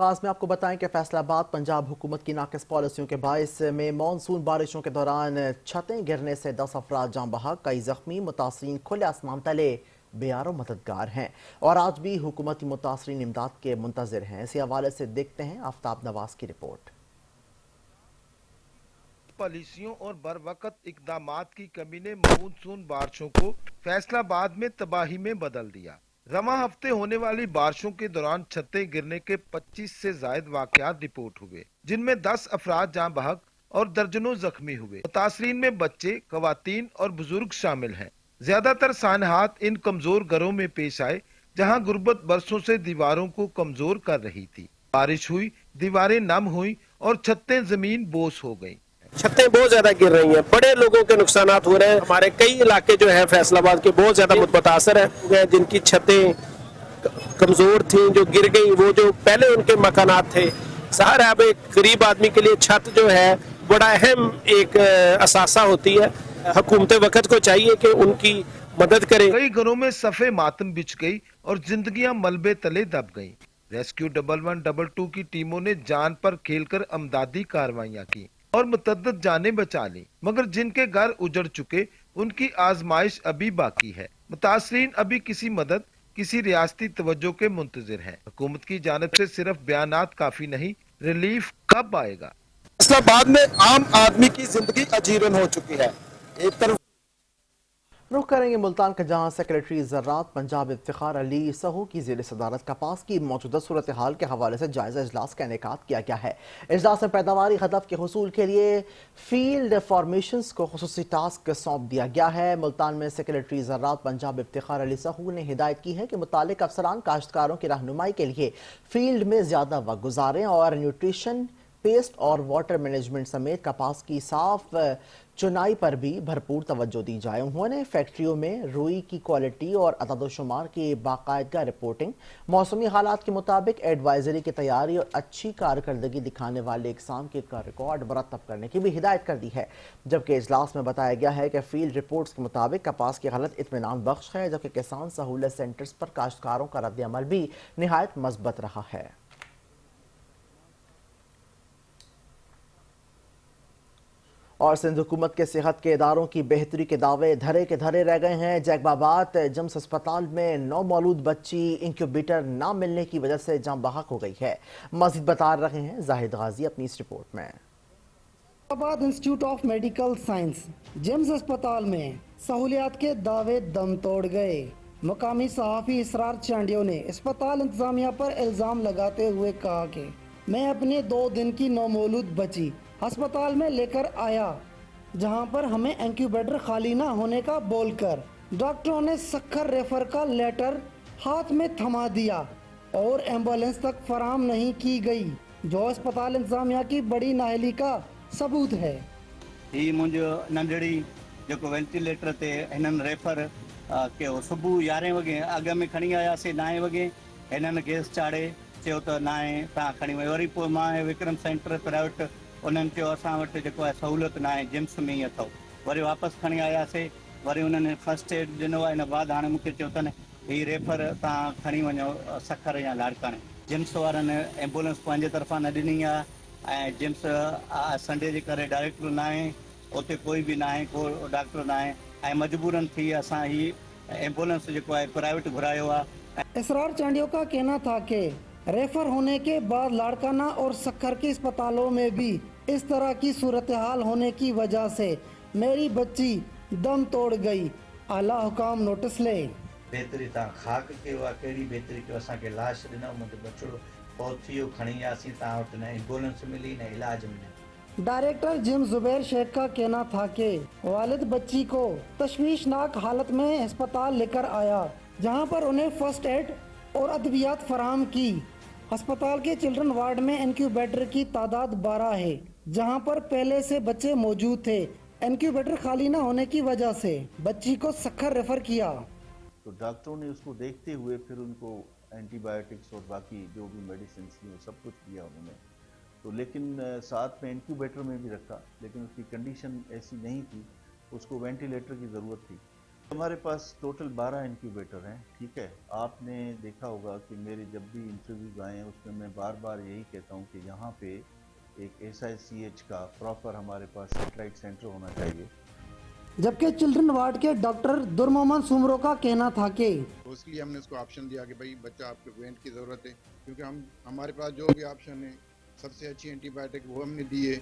आगाज में आपको बताएं कि फैसलाबाद पंजाब हुकूमत की नाकिस पॉलिसियों के बायस में मानसून बारिशों के दौरान छतें गिरने से 10 अफराद जाँ बहक, कई जख्मी, मुतासरीन खुले आसमान तले बेयारो मददगार हैं और आज भी हुकूमती मुतासरीन इमदाद के मुंतजिर हैं। इसी हवाले से देखते हैं आफ्ताब नवाज की रिपोर्ट। पॉलिसियों और बरवकत इकदामात की कमी ने मानसून बारिशों को फैसलाबाद में तबाही में बदल दिया। रवां हफ्ते होने वाली बारिशों के दौरान छतें गिरने के 25 से जायद वाकयात रिपोर्ट हुए, जिनमें 10 अफराद जाँ बहक और दर्जनों जख्मी हुए। मुतासरीन में बच्चे, खवातीन और बुजुर्ग शामिल हैं। ज्यादातर सानहात इन कमजोर घरों में पेश आए जहां गुर्बत बरसों से दीवारों को कमजोर कर रही थी। बारिश हुई, दीवारें नम हुई और छतें जमीन बोस हो गईं। छतें बहुत ज्यादा गिर रही हैं, बड़े लोगों के नुकसानात हो रहे हैं। हमारे कई इलाके जो है फैसलाबाद के बहुत ज्यादा मुतासर है, जिनकी छतें कमजोर थी, जो गिर गई, वो जो पहले उनके मकानात थे। ज़ाहिर है अब एक गरीब आदमी के लिए छत जो है बड़ा अहम एक असासा होती है। हुकूमत वक्त को चाहिए कि उनकी मदद करे। कई घरों में सफे मातम बिछ गई और जिंदगियां मलबे तले दब गईं। रेस्क्यू 112 की टीमों ने जान पर खेलकर अमदादी कार्रवाइयां की और मुतद्दद जानें बचा ली, मगर जिनके घर उजड़ चुके उनकी आजमाइश अभी बाकी है। मुतासरीन अभी किसी मदद, किसी रियासती तवज्जो के मुंतजिर हैं। हुकूमत की जानिब से सिर्फ बयानात काफी नहीं, रिलीफ कब आएगा? फैसलाबाद में आम आदमी की जिंदगी अजीरन हो चुकी है। एक तरफ रुख करेंगे मुल्तान का, जहाँ सेक्रेटरी ज़राअत पंजाब इफ्तिखार अली सहू की ज़ेर सदारत कपास की मौजूदा सूरत हाल के हवाले से जायज़ा इजलास का इनेकाद किया गया है। इजलास में पैदावारी हदफ के हुसूल के लिए फील्ड फॉर्मेशंस को खुसूसी टास्क सौंप दिया गया है। मुल्तान में सेक्रेटरी ज़राअत पंजाब इफ्तिखार अली सहू ने हिदायत की है कि मुतालिक अफसरान काश्तकारों की रहनुमाई के लिए फील्ड में ज़्यादा वक्त गुजारें और न्यूट्रिशन, पेस्ट और वाटर मैनेजमेंट समेत कपास की साफ चुनाई पर भी भरपूर तवज्जो दी जाए। उन्होंने फैक्ट्रियों में रुई की क्वालिटी और अदद-ओ-शुमार की बाकायदगा रिपोर्टिंग, मौसमी हालात के मुताबिक एडवाइजरी की तैयारी और अच्छी कारकर्दगी दिखाने वाले इकसाम का रिकॉर्ड मरतब करने की भी हिदायत कर दी है। जबकि इजलास में बताया गया है कि फील्ड रिपोर्ट्स के मुताबिक कपास की हालत इत्मीनान बख्श है, जबकि किसान सहूलत सेंटर्स पर काश्तकारों का रद्द अमल भी निहायत मस्बत रहा है। और सिंध हुकूमत के सेहत के इदारों की बेहतरी के दावे धरे के धरे रह गए हैं। जैकबाबाद जम्स अस्पताल में नौ मौलूद बच्ची इंक्यूबेटर न मिलने की वजह से जाँ बहक हो गई है। मजीद बता रहे हैं जाहिद गाजी अपनी इस रिपोर्ट में। Jacobabad institute of medical science James अस्पताल में सहूलियात के दावे दम तोड़ गए। मुकामी सहाफ़ी इसरार चांडियों ने अस्पताल इंतजामिया पर इल्ज़ाम लगाते हुए कहा कि मैं अपने 2 दिन की नौमौलूद बच्ची अस्पताल में लेकर आया, जहां पर हमें इंक्यूबेटर खाली ना होने का बोलकर डॉक्टरों ने सखर रेफर का लेटर हाथ में थमा दिया और एम्बुलेंस तक फराहम नहीं की गई, जो अस्पताल इंतजामिया की बड़ी नाअहली का सबूत है। ही मुंहिंजो नंढड़ी जेको वेंटिलेटर ते हिननि रेफर कयो, सुबुह 11 वॻे अॻ में खणी आयासीं, 9 वॻे हिननि गैस चाढ़े चयो त 9 तव्हां खणी वई। वरी पोइ मां विक्रम सेंटर प्राइवेट उन्हनि चयो असां वटि जेको आहे सहूलियत न आहे, जिम्स में ई अथव। वरी वापसि खणी आयासीं, वरी उन्हनि फर्स्ट एड ॾिनो आहे। इन बाद हाणे मूंखे चयो अथनि हीअ रेफर तव्हां खणी वञो सखर या लाड़काणे। जिम्स वारनि एम्बुलेंस पंहिंजे तरफ़ां न ॾिनी आहे ऐं जिम्स संडे जे करे डायरेक्टर न आहे, उते कोई बि न आहे, को डॉक्टर न आहे ऐं मजबूरन थी असां ही एम्बुलेंस जेको आहे प्राइवेट घुरायो आहे। इसरार चांडियों का कहना था कि रेफर होने के बाद लाड़काना और सखर के अस्पतालों में भी इस तरह की सूरत हाल होने की वजह से मेरी बच्ची दम तोड़ गई। आला हुकाम नोटिस ले। बेहतरी तव्हां खाक कयो आहे, कहिड़ी बेहतरी कयो, असांखे लाश ॾिनो, मुंहिंजो बचिड़ो बहुत थी वियो, खणी वियासीं, तव्हां वटि न एम्बुलेंस मिली न इलाज मिलियो। डायरेक्टर जिम जुबैर शेख का कहना था कि वालिद बच्ची को तशवीशनाक हालत में अस्पताल लेकर आया, जहां पर उन्हें फर्स्ट एड और अद्वियात फराहम की। अस्पताल के चिल्ड्रन वार्ड में इंक्यूबेटर की तादाद 12 है, जहां पर पहले से बच्चे मौजूद थे। इंक्यूबेटर खाली न होने की वजह से बच्ची को सखर रेफर किया। तो डॉक्टरों ने उसको देखते हुए फिर उनको एंटीबायोटिक्स और बाकी जो भी मेडिसिन थी सब कुछ दिया उन्होंने। तो लेकिन साथ में इंक्यूबेटर में भी रखा, लेकिन उसकी कंडीशन ऐसी नहीं थी, उसको वेंटिलेटर की ज़रूरत थी। हमारे पास टोटल 12 इंक्यूबेटर हैं, ठीक है। आपने देखा होगा कि मेरे जब भी इंटरव्यूज आए हैं उसमें मैं बार बार यही कहता हूँ कि यहाँ पे एक SICH का प्रॉपर हमारे पास सैटेलाइट सेंटर होना चाहिए। जबकि चिल्ड्रन वार्ड के डॉक्टर दुर्मोहम्मद सुमरो का कहना था कि तो इसलिए हमने उसको ऑप्शन दिया कि भाई बच्चा आपको वेंट की ज़रूरत है, क्योंकि हमारे पास जो भी ऑप्शन है सबसे अच्छी एंटीबायोटिक वो हमने दिए,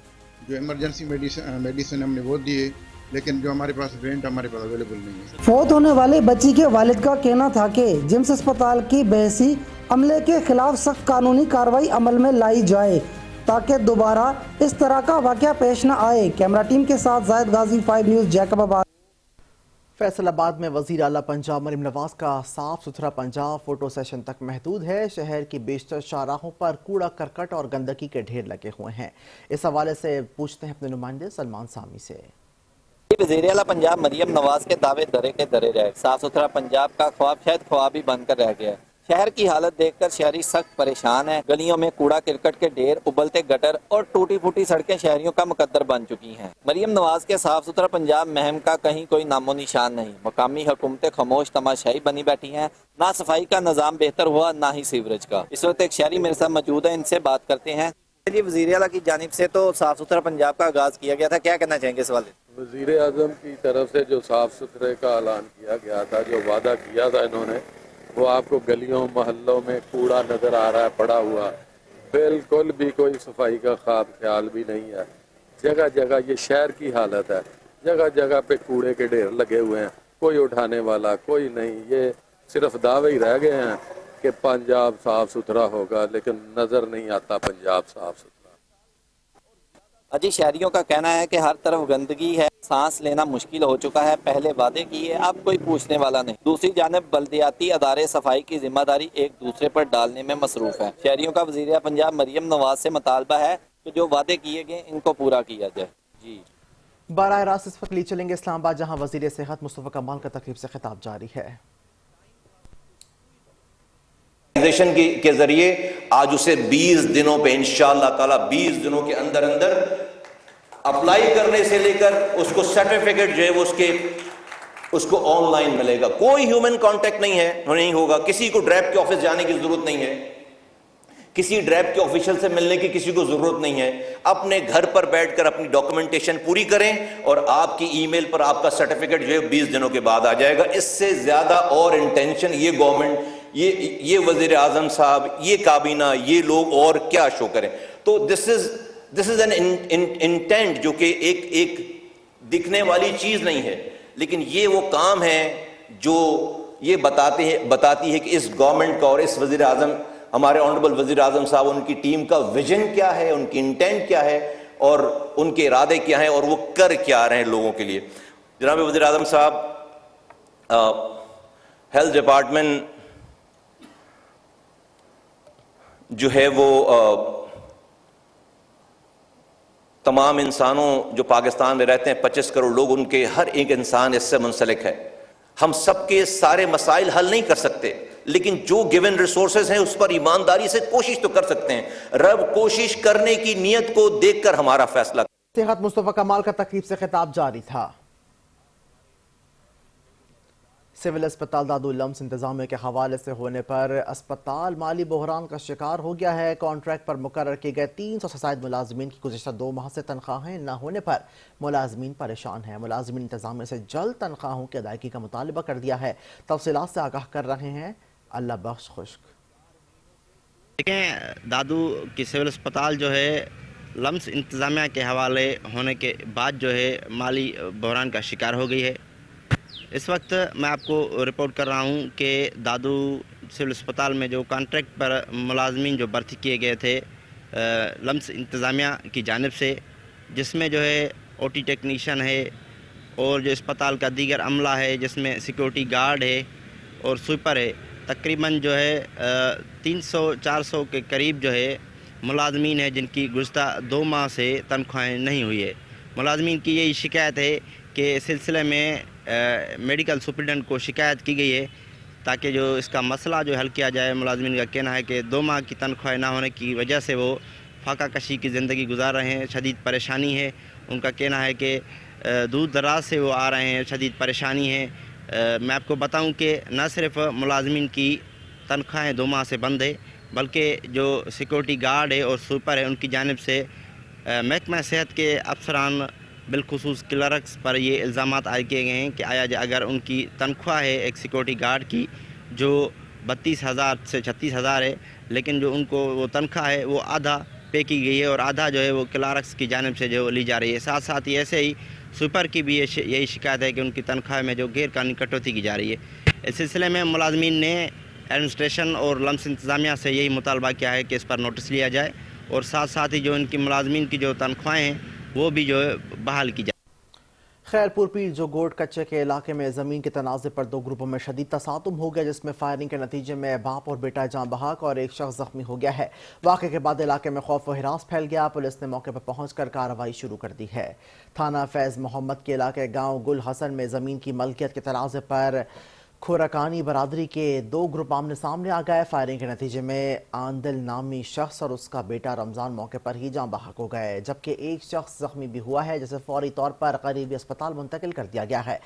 जो इमरजेंसी मेडिसिन हमने वो दिए, लेकिन जो हमारे पास वेंट हमारे पास अवेलेबल नहीं है। फौत होने वाले बच्ची के वालिद का कहना था कि जिम्स अस्पताल की बहसी अमले के खिलाफ सख्त कानूनी कार्रवाई अमल में लाई जाए ताकि दोबारा इस तरह का वाकया पेश न आए। कैमरा टीम के साथ जायद गाजी, 5 न्यूज़, जैकबाबाद। फैसलाबाद में वज़ीर आला पंजाब मरीम नवाज का साफ सुथरा पंजाब फोटो सेशन तक महदूद है। शहर की बेशतर शाहराहों पर कूड़ा करकट और गंदगी के ढेर लगे हुए हैं। इस हवाले से पूछते हैं अपने नुमाइंदे सलमान सामी से। वज़ीर आला पंजाब मरीम नवाज के दावे दरे के दरे रहे। साफ सुथरा पंजाब का ख्वाब शायद ख्वाब ही बनकर रह गया है। शहर की हालत देखकर शहरी सख्त परेशान है। गलियों में कूड़ा किरकट के ढेर, उबलते गटर और टूटी फूटी सड़कें शहरियों का मुकद्दर बन चुकी हैं। मरीम नवाज के साफ सुथरा पंजाब मुहिम का कहीं कोई नामो निशान नहीं। मकामी हुकूमतें खामोश तमाशाई बनी बैठी हैं। ना सफाई का निज़ाम बेहतर हुआ, ना ही सीवरेज का। इस वक्त एक शहरी मेरे साथ मौजूद है, इनसे बात करते हैं। जी, वज़ीर आला की जानिब से तो साफ सुथरा पंजाब का आगाज किया गया था, क्या कहना चाहेंगे इस वाले? वज़ीर आज़म की तरफ से जो साफ सुथरे का ऐलान किया गया था, जो वादा किया था इन्होंने, वो आपको गलियों मोहल्लों में कूड़ा नजर आ रहा है पड़ा हुआ। बिल्कुल भी कोई सफाई का ख्वाब ख्याल भी नहीं है। जगह जगह ये शहर की हालत है, जगह जगह पे कूड़े के ढेर लगे हुए हैं, कोई उठाने वाला कोई नहीं। ये सिर्फ दावे ही रह गए हैं कि पंजाब साफ सुथरा होगा, लेकिन नजर नहीं आता पंजाब साफ सुथरा। अजी, शहरियों का कहना है कि हर तरफ गंदगी है, सांस लेना मुश्किल हो चुका है। पहले वादे किए, अब कोई पूछने वाला नहीं। दूसरी जानिब बल्दियाती अदारे सफाई की जिम्मेदारी एक दूसरे पर डालने में मसरूफ है। शहरियों का वज़ीर पंजाब मरीम नवाज से मुतालबा है कि जो वादे किए गए इनको पूरा किया जाए। जी, बराह रास्त इस वक्त ली चलेंगे इस्लामाबाद, जहां वज़ीर सेहत मुस्तफ़ा कमाल का तकरीब से खिताब जारी है। के जरिए आज उसे 20 दिनों पे इंशाअल्लाह ताला 20 दिनों के अंदर अंदर अप्लाई करने से लेकर उसको सर्टिफिकेट जो है उसको ऑनलाइन मिलेगा। कोई ह्यूमन कांटेक्ट नहीं होगा। किसी को ड्रैब के ऑफिस जाने की जरूरत नहीं है, किसी ड्रैब के ऑफिशियल से मिलने की किसी को जरूरत नहीं है। अपने घर पर बैठकर अपनी डॉक्यूमेंटेशन पूरी करें और आपकी ईमेल पर आपका सर्टिफिकेट जो है 20 दिनों के बाद आ जाएगा। इससे ज्यादा और इंटेंशन ये गवर्नमेंट, ये वजीर आजम साहब, ये काबीना, ये लोग और क्या शो करें। तो दिस इज एन इंटेंट जो कि एक दिखने वाली चीज नहीं है, लेकिन ये वो काम है जो ये बताती है कि इस गवर्नमेंट का और इस वजीर आजम, हमारे ऑनरेबल वजीर आजम साहब, उनकी टीम का विजन क्या है, उनकी इंटेंट क्या है और उनके इरादे क्या हैं और वो कर क्या रहे हैं लोगों के लिए। जनाब वजीर आजम साहब, हेल्थ डिपार्टमेंट जो है वो तमाम इंसानों जो पाकिस्तान में रहते हैं, 25 करोड़ लोग, उनके हर एक इंसान इससे मुंसलिक है। हम सबके सारे मसाइल हल नहीं कर सकते, लेकिन जो गिवन रिसोर्सेज हैं उस पर ईमानदारी से कोशिश तो कर सकते हैं। रब कोशिश करने की नीयत को देखकर हमारा फैसला। सेहत मुस्तफ़ा कमाल का तकरीब से खिताब जारी था। सिविल अस्पताल दादू लम्स इंतजामिया के हवाले से होने पर अस्पताल माली बहरान का शिकार हो गया है। कॉन्ट्रैक्ट पर मुकर्रर किए गए 300 से ज़ायद मुलाजमीन की गुज़िश्ता 2 माह से तनख्वाहें न होने पर मुलाजमीन परेशान हैं। मुलाजमीन इंतजामिया से जल्द तनख्वाहों की अदायगी का मुतालबा कर दिया है। तफसीलात से आगाह कर रहे हैं अल्लाह बख्श खुश्क। देखें, दादू की सिविल अस्पताल जो है लम्स इंतजामिया के हवाले होने के बाद जो है माली बहरान का शिकार हो गई है। इस वक्त मैं आपको रिपोर्ट कर रहा हूं कि दादू सिविल अस्पताल में जो कॉन्ट्रैक्ट पर मुलाजमीन जो भर्ती किए गए थे लम्स इंतज़ामिया की जानिब से, जिसमें जो है ओटी टेक्नीशियन है और जो अस्पताल का दीगर अमला है, जिसमें सिक्योरिटी गार्ड है और स्वीपर है, तकरीबन जो है 300-400 के करीब जो है मुलाजमीन है जिनकी गुज़श्ता 2 माह से तनख्वाहें नहीं हुई है। मुलाजमीन की यही शिकायत है कि इस सिलसिले में मेडिकल सुप्रिटेंडेंट को शिकायत की गई है ताकि जो इसका मसला जो हल किया जाए। मुलाजमीन का कहना है कि 2 माह की तनख्वाह ना होने की वजह से वो फाका कशी की ज़िंदगी गुजार रहे हैं, शदीद परेशानी है। उनका कहना है कि दूर दराज से वो आ रहे हैं, शदीद परेशानी है मैं आपको बताऊं कि न सिर्फ मुलाजमीन की तनख्वाहें 2 माह से बंद है, बल्कि जो सिक्योरिटी गार्ड है और स्वीपर है उनकी जानिब से महकमा सेहत के अफसरान बिलखुसूस क्लर्क्स पर ये इल्ज़ामात आयद किए गए हैं कि अगर उनकी तनख्वाह है एक सिक्योरिटी गार्ड की जो 32,000 से 36,000 है, लेकिन जो उनको वो तनख्वाह है वो आधा पे की गई है और आधा जो है वो क्लर्क्स की जानिब से जो ली जा रही है। साथ साथ ही ऐसे ही स्वीपर की भी यही शिकायत है कि उनकी तनख्वाह में जो गैर कानूनी कटौती की जा रही है। इस सिलसिले में मुलाजमीन ने एडमिनिस्ट्रेशन और लम्स इंतज़ामिया से यही मुतालबा किया है कि इस पर नोटिस लिया जाए और साथ साथ ही जो इनकी मुलाजमीन की जो तनख्वाहें हैं वो भी जो है बहाल की जाए। खैरपुर पीर जो गोड कच्चे के इलाके में ज़मीन के तनाज़े पर 2 ग्रुपों में शदीद तसादुम हो गया, जिसमें फायरिंग के नतीजे में बाप और बेटा जान बहक और एक शख्स जख्मी हो गया है। वाक़े के बाद इलाके में खौफ व हिरास फैल गया। पुलिस ने मौके पर पहुंचकर कार्रवाई शुरू कर दी है। थाना फैज़ मोहम्मद के इलाके गाँव गुल हसन में ज़मीन की मलकियत के तनाज़े पर खुरकानी बरादरी के 2 ग्रुप आमने सामने आ गए। फायरिंग के नतीजे में आंदिल नामी शख्स और उसका बेटा रमज़ान मौके पर ही जान बहक हो गए, जबकि एक शख्स जख्मी भी हुआ है जिसे फौरी तौर पर करीबी अस्पताल मुंतकिल कर दिया गया है।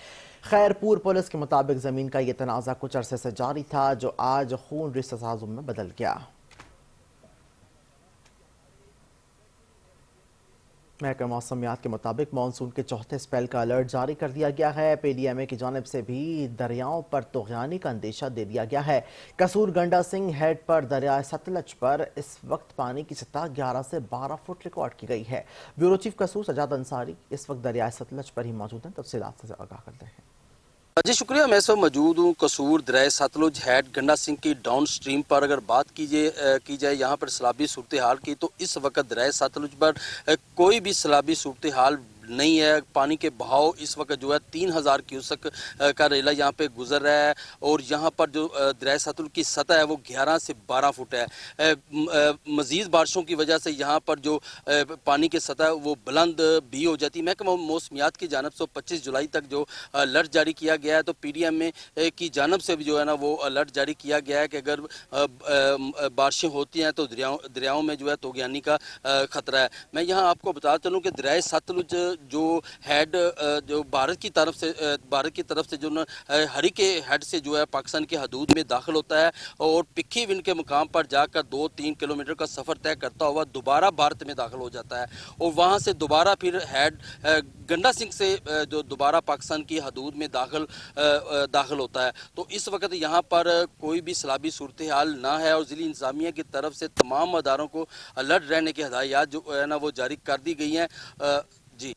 खैरपुर पुलिस के मुताबिक ज़मीन का ये तनाज़ा कुछ अरसे से जारी था, जो आज खून रिश्ते तसाज़ुम में बदल गया। महकमा मौसमियात के मुताबिक मानसून के चौथे स्पेल का अलर्ट जारी कर दिया गया है। PDMA की जानिब से भी दरियाओं पर तूग़यानी का अंदेशा दे दिया गया है। कसूर गंडा सिंह हेड पर दरियाए सतलज पर इस वक्त पानी की सतह 11 से 12 फुट रिकॉर्ड की गई है। ब्यूरो चीफ कसूर सजाद अंसारी इस वक्त दरियाए सतलज पर ही मौजूद हैं। तफसीलात से आगाह करते हैं। जी शुक्रिया, मैं इस वक्त मौजूद हूँ कसूर दरिया सतलुज हेड गंडा सिंह की डाउन स्ट्रीम पर। अगर बात की जाए यहाँ पर सैलाबी सूरत हाल की, तो इस वक्त दरिया सतलुज पर कोई भी सैलाबी सूरत हाल नहीं है। पानी के बहाव इस वक्त जो है 3000 क्यूसेक का रेला यहाँ पे गुजर रहा है और यहाँ पर जो दरिया सतलुज की सतह है वो 11 से 12 फुट है। मज़ीद बारिशों की वजह से यहाँ पर जो पानी की सतह वो बुलंद भी हो जाती है। महकमा मौसमियात की जानब से 25 जुलाई तक जो अलर्ट जारी किया गया है, तो PDMA की जानब से भी जो है ना वो अलर्ट जारी किया गया है कि अगर बारिशें होती हैं तो दरियाओं में जो है तूग़यानी का ख़तरा है। मैं यहाँ आपको बता चलूँ कि दरिया सतलुज जो हेड जो भारत की तरफ से जो ना हरी के हेड से जो है पाकिस्तान की हदूद में दाखिल होता है और पिक्की विंड के मुकाम पर जाकर 2-3 किलोमीटर का सफ़र तय करता हुआ दोबारा भारत में दाखिल हो जाता है और वहाँ से दोबारा फिर हेड गंडा सिंह से जो दोबारा पाकिस्तान की हदूद में दाखिल होता है। तो इस वक्त यहाँ पर कोई भी सैलाबी सूरत हाल ना है और ज़िली इंतज़ामिया की तरफ से तमाम अदारों को अलर्ट रहने की हदायत जो है ना वो जारी कर दी गई हैं। जी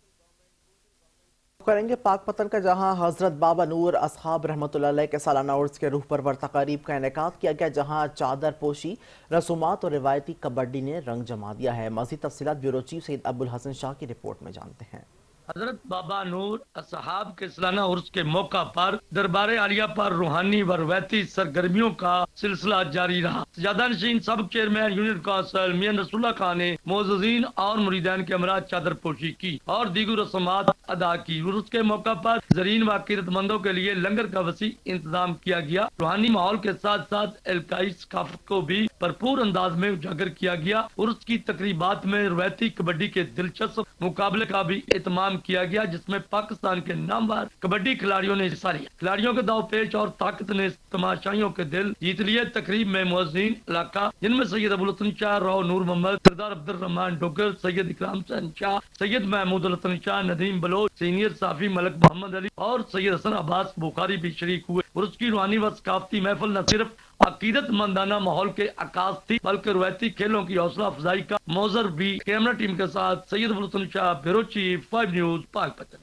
करेंगे पाक पतन का, जहां हजरत बाबा नूर असहाब रहमतुल्लाह अलैह के सालाना उर्स के रूह परवर तकारीब का इनेकाद किया गया, जहां चादर पोशी रसूमात और रिवायती कबड्डी ने रंग जमा दिया है। मज़ीद तफसीलात ब्यूरो चीफ सैयद अब्दुल हसन शाह की रिपोर्ट में जानते हैं। हजरत बाबा नूर असहाब के सालाना उर्स के मौका पर दरबार आलिया पर रूहानी व रवायती सरगर्मियों का सिलसिला जारी रहा। सजादा नशीन सब चेयरमैन यूनियन काउंसिल मियां रसूलुल्लाह खान ने मोअज़्ज़िज़ीन और मुरीदान के हमरा चादर पोशी की और दीगर रस्मात अदा की। उर्स के मौका पर ज़रीन व अकीदतमंदों के लिए लंगर का वसी इंतजाम किया गया। रूहानी माहौल के साथ साथ इलाकाई सकाफत को भी भरपूर अंदाज में उजागर किया गया। उर्स की तकरीबात में रवायती कबड्डी के दिलचस्प मुकाबले का भी एहतमाम किया गया, जिसमें पाकिस्तान के नामवर कबड्डी खिलाड़ियों ने हिस्सा लिया। खिलाड़ियों के दावपेच और ताकत ने तमाशाइयों के दिल जीत लिए। तकरीब में मुअज़्ज़िन इलाका, जिनमें सैयद अबुल हसन शाह, राव नूर मोहम्मद, सरदार अब्दुल रहमान डोगर, सैयद इकराम हुसैन शाह, सैयद महमूद हसन शाह, नदीम बलोच, सीनियर साफी मलक मोहम्मद अली और सैयद हसन अब्बास बुखारी भी शरीक हुए। और उसकी रूहानी व सकाफती महफिल न सिर्फ अकीदत मंदाना माहौल के आकाश थी, बल्कि रवायती खेलों की हौसला अफजाई का मौजर भी। कैमरा टीम के साथ Syed Abul Hasan Shah, bureau chief 5 news Pakpattan.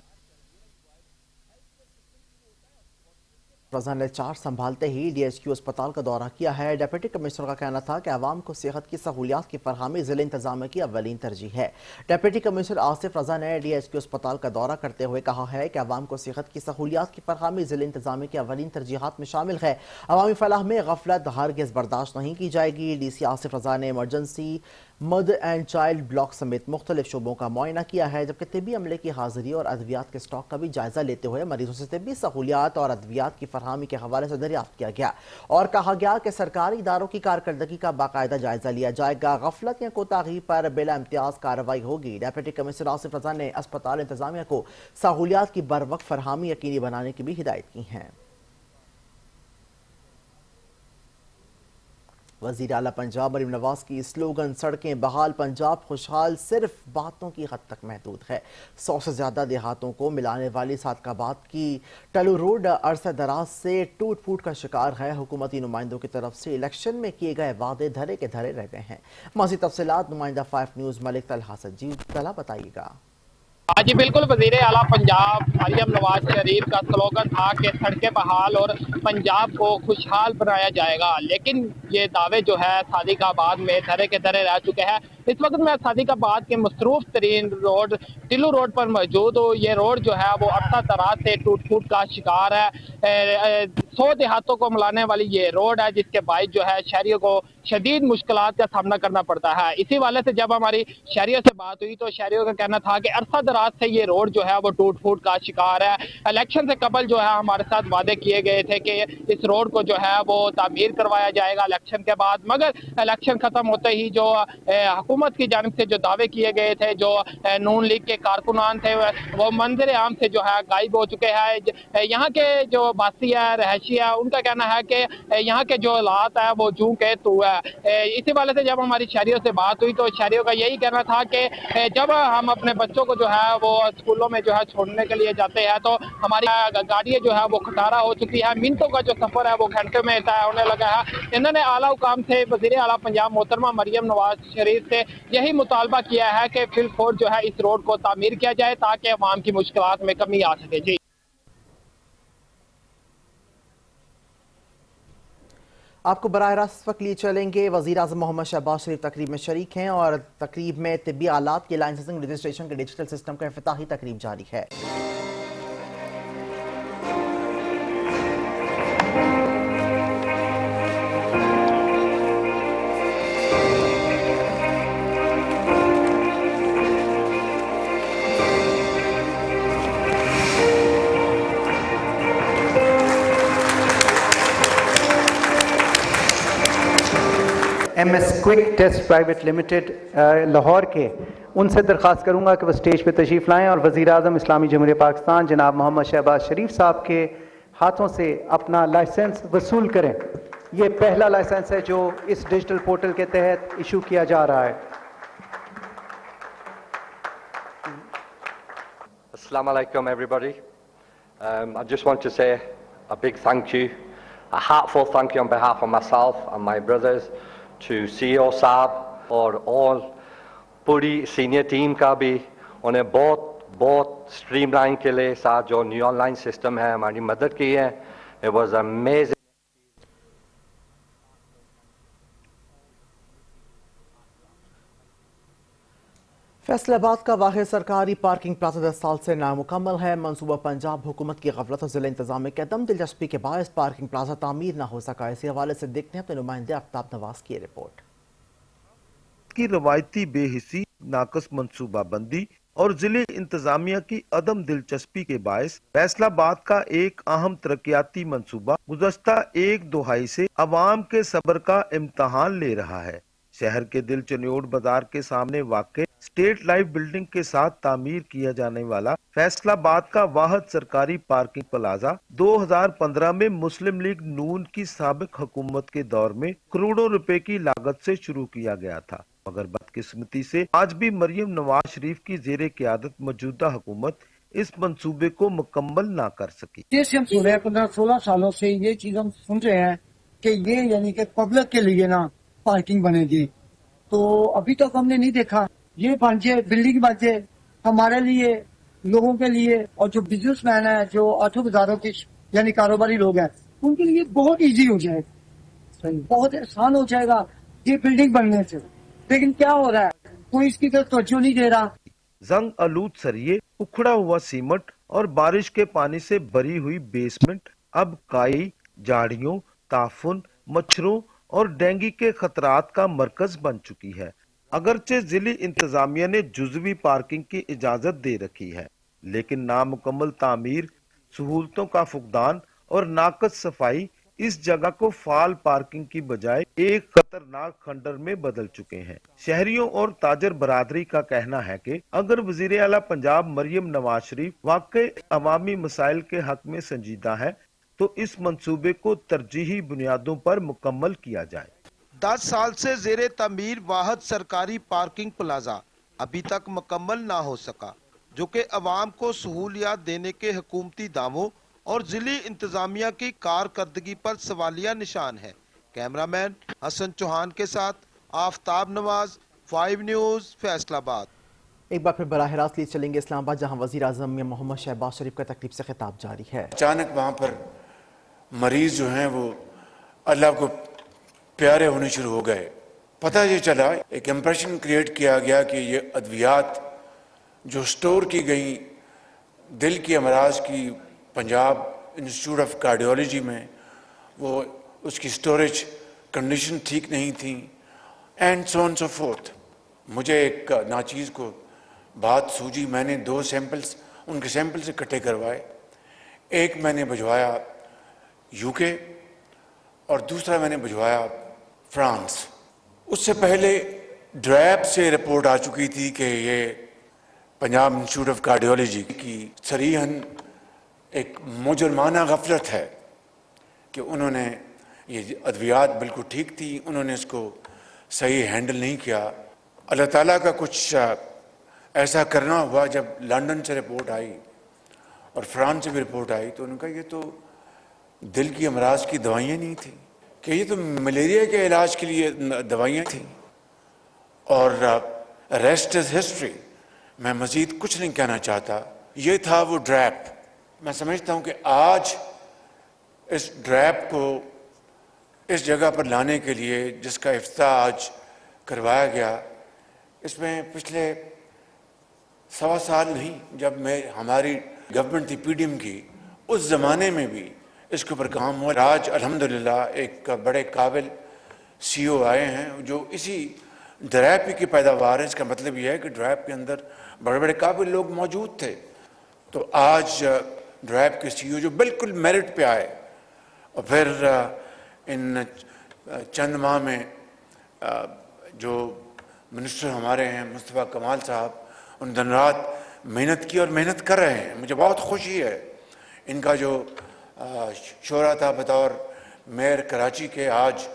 Raza ने चार्ज संभालते ही DHQ अस्पताल का दौरा किया है। डिप्टी कमिश्नर का कहना था कि आवाम को सेहत की सहूलियात की फरहमी ज़िले इंतजामिया की अवलीन तरजीह है। डिप्टी कमिश्नर आसिफ रज़ा ने DHQ अस्पताल का दौरा करते हुए कहा है कि आवाम को सेहत की सहूलियात की फरहमी ज़िले इंतजामिया की अवलीन तरजीहात में शामिल है। अवामी फलाह में गफलत हरगिज़ बर्दाश्त नहीं की जाएगी। DC आसिफ रज़ा ने emergency, mother and child block समेत मुख्तलिफ शोबों का मुआयना किया है, जबकि तिब्बी अमले की हाजिरी और अद्वियात के स्टॉक का भी जायजा लेते हुए मरीजों से तिब्बी सहूलियात और अद्वियात की फरहमी के हवाले से दरियाफ्त किया गया और कहा गया कि सरकारी इदारों की कारकर्दगी का बाकायदा जायजा लिया जाएगा। गफलत या कोताही पर बिला इम्तियाज कार्रवाई होगी। डिप्टी कमिश्नर आसिफ रज़ा ने अस्पताल इंतजामिया को सहूलियात की बर वक्त फरहमी यकीनी बनाने की भी हिदायत की है। वज़ीर आला पंजाब मरीम नवाज की स्लोगन सड़कें बहाल पंजाब खुशहाल सिर्फ बातों की हद तक महदूद है। 100 से ज़्यादा देहातों को मिलाने वाली सादकाबाद की टलू रोड अरसे दराज से टूट फूट का शिकार है। हुकूमती नुमाइंदों की तरफ से इलेक्शन में किए गए वादे धरे के धरे रह गए हैं। मज़ीद तफसीलात नुमाइंदा 5 न्यूज़ मलिक तलहा संजीव तला बताइएगा। हाँ जी बिल्कुल, वज़ीर आला पंजाब मरियम नवाज शरीफ का स्लोगन था कि सड़कें बहाल और पंजाब को खुशहाल बनाया जाएगा, लेकिन ये दावे जो है सादिकाबाद में धरे के धरे रह चुके हैं। इस वक्त मैं सादिकाबाद के मसरूफ तरीन रोड टिल्लू रोड पर मौजूद हूँ। ये रोड जो है वो अरसा दराज से टूट फूट का शिकार है। 100 देहातों को मिलाने वाली ये रोड है, जिसके बाइस जो है शहरियों को शदीद मुश्किलात का सामना करना पड़ता है। इसी वाले से जब हमारी शहरियों से बात हुई तो शहरियों का कहना था कि अरसा दराज से ये रोड जो है वो टूट फूट का शिकार है। इलेक्शन से कबल जो है हमारे साथ वादे किए गए थे कि इस रोड को जो है वो तामीर करवाया जाएगा इलेक्शन के बाद, मगर इलेक्शन खत्म होते ही जो हुकूमत की जानिब से जो दावे किए गए थे, जो नून लीग के कारकुनान थे, वो मंजर आम से जो है गायब हो चुके हैं। यहाँ के जो बासी है, रहशी है, उनका कहना है कि यहाँ के जो हालात है वो जूं के तू है। इसी वाले से जब हमारी शहरियों से बात हुई तो शहरियों का यही कहना था कि जब हम अपने बच्चों को जो है वो स्कूलों में जो है छोड़ने के लिए जाते हैं तो हमारी गाड़ियाँ जो है वो खटारा हो चुकी है। मिनटों का जो सफर है वो घंटे में तय होने लगा है। इन्होंने आला हुकाम से वज़ीर आला पंजाब मोहतरमा मरियम नवाज शरीफ से यही मुतालबा किया है कि फिलफौर जो है इस रोड को तामीर किया जाए ताकि अवाम की मुश्किलात में कमी आ सके। जी आपको बराह रास्त वक्त लिए चलेंगे। वज़ीर आज़म मोहम्मद शहबाज शरीफ तकरीब में शरीक हैं और तकरीब में तिब्बी आलात के लाइसेंसिंग रजिस्ट्रेशन के डिजिटल सिस्टम का इफ्तिताही तकरीब जारी है। MS Quick Test Private Limited Lahore के उनसे दरख्वास्त करूंगा कि वो स्टेज पे तशरीफ़ लाएं और वज़ीर आज़म इस्लामी जमहूरियत पाकिस्तान जनाब मोहम्मद शहबाज शरीफ साहब के हाथों से अपना लाइसेंस वसूल करें। ये पहला लाइसेंस है जो इस डिजिटल पोर्टल के तहत इशू किया जा रहा है। Assalamu alaikum everybody. I just want to say a big thank you, a heartfelt thank you on behalf of myself and my brothers to CEO साहब और all पूरी सीनियर टीम का भी। उन्हें बहुत स्ट्रीमलाइन के लिए साथ जो न्यू ऑनलाइन सिस्टम है हमारी मदद की है। It was amazing. फैसलाबाद का वाहिद सरकारी पार्किंग प्लाजा 10 साल से नामुकम्मल है। मंसूबा पंजाब हुकूमत की गफलत और जिला इंतजामिया के अदम दिलचस्पी के बायस पार्किंग प्लाजा तामीर न हो सका। इसी हवाले से देखते हैं अपने नुमाइंदे आफ्ताब नवाज की रिपोर्ट। की रवायती बेहिसी, नाकस मंसूबा बंदी और जिले इंतजामिया की अदम दिलचस्पी के बायस फैसलाबाद का एक अहम तरक्याती मंसूबा गुज़श्ता एक दहाई से अवाम के सब्र का इम्तहान ले रहा है। शहर के दिल चन्योड़ बाजार के सामने वाक़े स्टेट लाइफ बिल्डिंग के साथ तामीर किया जाने वाला फैसलाबाद का वाहिद सरकारी पार्किंग प्लाजा 2015 में मुस्लिम लीग नून की साबिक हुकूमत के दौर में करोड़ों रुपए की लागत से शुरू किया गया था, मगर बदकिस्मती से आज भी मरियम नवाज शरीफ की जेरे क़यादत मौजूदा हुकूमत इस मंसूबे को मुकम्मल ना कर सकी। 15-16 सालों से ये चीज हम सुन रहे हैं कि ये यानी कि पब्लिक के लिए ना पार्किंग बनेगी, तो अभी तक हमने नहीं देखा। ये बन जाए, बिल्डिंग बन जाए हमारे लिए, लोगों के लिए, और जो बिजनेसमैन है, जो ऑटो बाजारों के यानी कारोबारी लोग हैं, उनके लिए बहुत इजी हो जाएगा, बहुत आसान हो जाएगा ये बिल्डिंग बनने से। लेकिन क्या हो रहा है, कोई इसकी तरफ तवज्जो नहीं दे रहा। जंग आलूद सरिये, उखड़ा हुआ सीमेंट और बारिश के पानी से भरी हुई बेसमेंट अब काई, झाड़ियों, ताफुन, मच्छरों और डेंगू के खतरात का मरकज बन चुकी है। अगरचे जिली इंतजामिया ने जुजवी पार्किंग की इजाजत दे रखी है, लेकिन नामुकम्मल तामीर, सहूलतों का फुकदान और नाकस सफाई इस जगह को फाल पार्किंग की बजाय एक खतरनाक खंडर में बदल चुके हैं। शहरियों और ताजर बरादरी का कहना है कि अगर वजीर आला पंजाब मरियम नवाज शरीफ वाकई अवामी मसाइल के हक में संजीदा है तो इस मंसूबे को तरजीही बुनियादों पर मुकम्मल किया जाए। 10 साल से जेरे तमीर वाहद सरकारी पार्किंग प्लाजा अभी तक मुकम्मल ना हो सका, जो कि अवाम को सहूलियात देने के हुकूमती दावों और जिली इंतजामिया की कारकर्दगी पर सवालिया निशान है। कैमरामैन हसन चौहान के साथ आफ्ताब नवाज, 5 न्यूज़, फैसलाबाद। एक बार फिर बराह रास्त लिए चलेंगे इस्लामाबाद, जहां वजीर आजम मियां मोहम्मद शहबाज शरीफ का तकलीफ से खिताब जारी है। अचानक वहाँ पर मरीज जो हैं वो अल्लाह को प्यारे होने शुरू हो गए। पता ये चला, एक इम्प्रेशन क्रिएट किया गया कि ये अद्वियात जो स्टोर की गई दिल की अमराज की पंजाब इंस्टीट्यूट ऑफ कार्डियोलॉजी में, वो उसकी स्टोरेज कंडीशन ठीक नहीं थी and so on so fourth. मुझे एक नाचीज़ को बात सूझी, मैंने 2 सैंपल्स उनके सैंपल से इकट्ठे करवाए। एक मैंने भिजवाया यूके और दूसरा मैंने भिजवाया फ्रांस। उससे पहले ड्रैब से रिपोर्ट आ चुकी थी कि ये पंजाब इंस्टीट्यूट ऑफ कार्डियोलॉजी की सरीहन एक मुजरमाना गफलत है कि उन्होंने ये अद्वियात बिल्कुल ठीक थी, उन्होंने इसको सही हैंडल नहीं किया। अल्लाह ताला का कुछ ऐसा करना हुआ, जब लंदन से रिपोर्ट आई और फ्रांस से भी रिपोर्ट आई तो उन्होंने कहा ये तो दिल की अमराज की दवाइयाँ नहीं थी, कि ये तो मलेरिया के इलाज के लिए दवाइयाँ थी। और रेस्ट इज हिस्ट्री, मैं मज़ीद कुछ नहीं कहना चाहता। ये था वो ड्रैप। मैं समझता हूँ कि आज इस ड्रैप को इस जगह पर लाने के लिए जिसका इफ्तिताह आज करवाया गया, इसमें पिछले 1.25 साल नहीं, जब हमारी गवर्नमेंट थी पीडीएम की, उस ज़माने में भी इसके ऊपर काम हुआ। आज अल्हम्दुलिल्लाह एक बड़े काबिल सीईओ आए हैं जो इसी ड्रैप की पैदावार है। इसका मतलब यह है कि ड्रैप के अंदर बड़े बड़े काबिल लोग मौजूद थे। तो आज ड्रैप के सीईओ जो बिल्कुल मेरिट पे आए, और फिर इन चंद माह में जो मिनिस्टर हमारे हैं मुस्तफ़ा कमाल साहब, उन दिन रात मेहनत की और मेहनत कर रहे हैं। मुझे बहुत खुशी है। इनका जो शोरा था बतौर मेयर कराची के, आज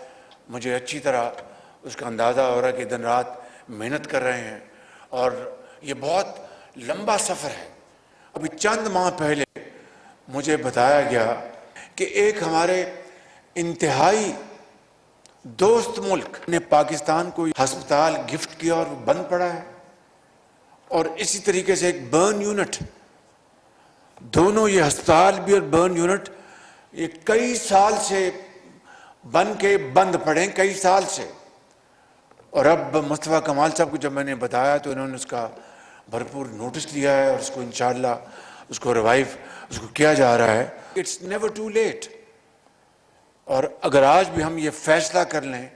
मुझे अच्छी तरह उसका अंदाज़ा हो रहा है कि दिन रात मेहनत कर रहे हैं और ये बहुत लंबा सफ़र है। अभी चंद माह पहले मुझे बताया गया कि एक हमारे इंतहाई दोस्त मुल्क ने पाकिस्तान को हस्पताल गिफ्ट किया और बंद पड़ा है। और इसी तरीके से एक बर्न यूनिट, दोनों ये अस्पताल भी और बर्न यूनिट ये कई साल से बन के बंद पड़े, कई साल से। और अब मुस्तफ़ा कमाल साहब को जब मैंने बताया तो इन्होंने उसका भरपूर नोटिस लिया है और उसको इंशाअल्लाह उसको रिवाइव उसको किया जा रहा है। It's never too late. और अगर आज भी हम ये फैसला कर लें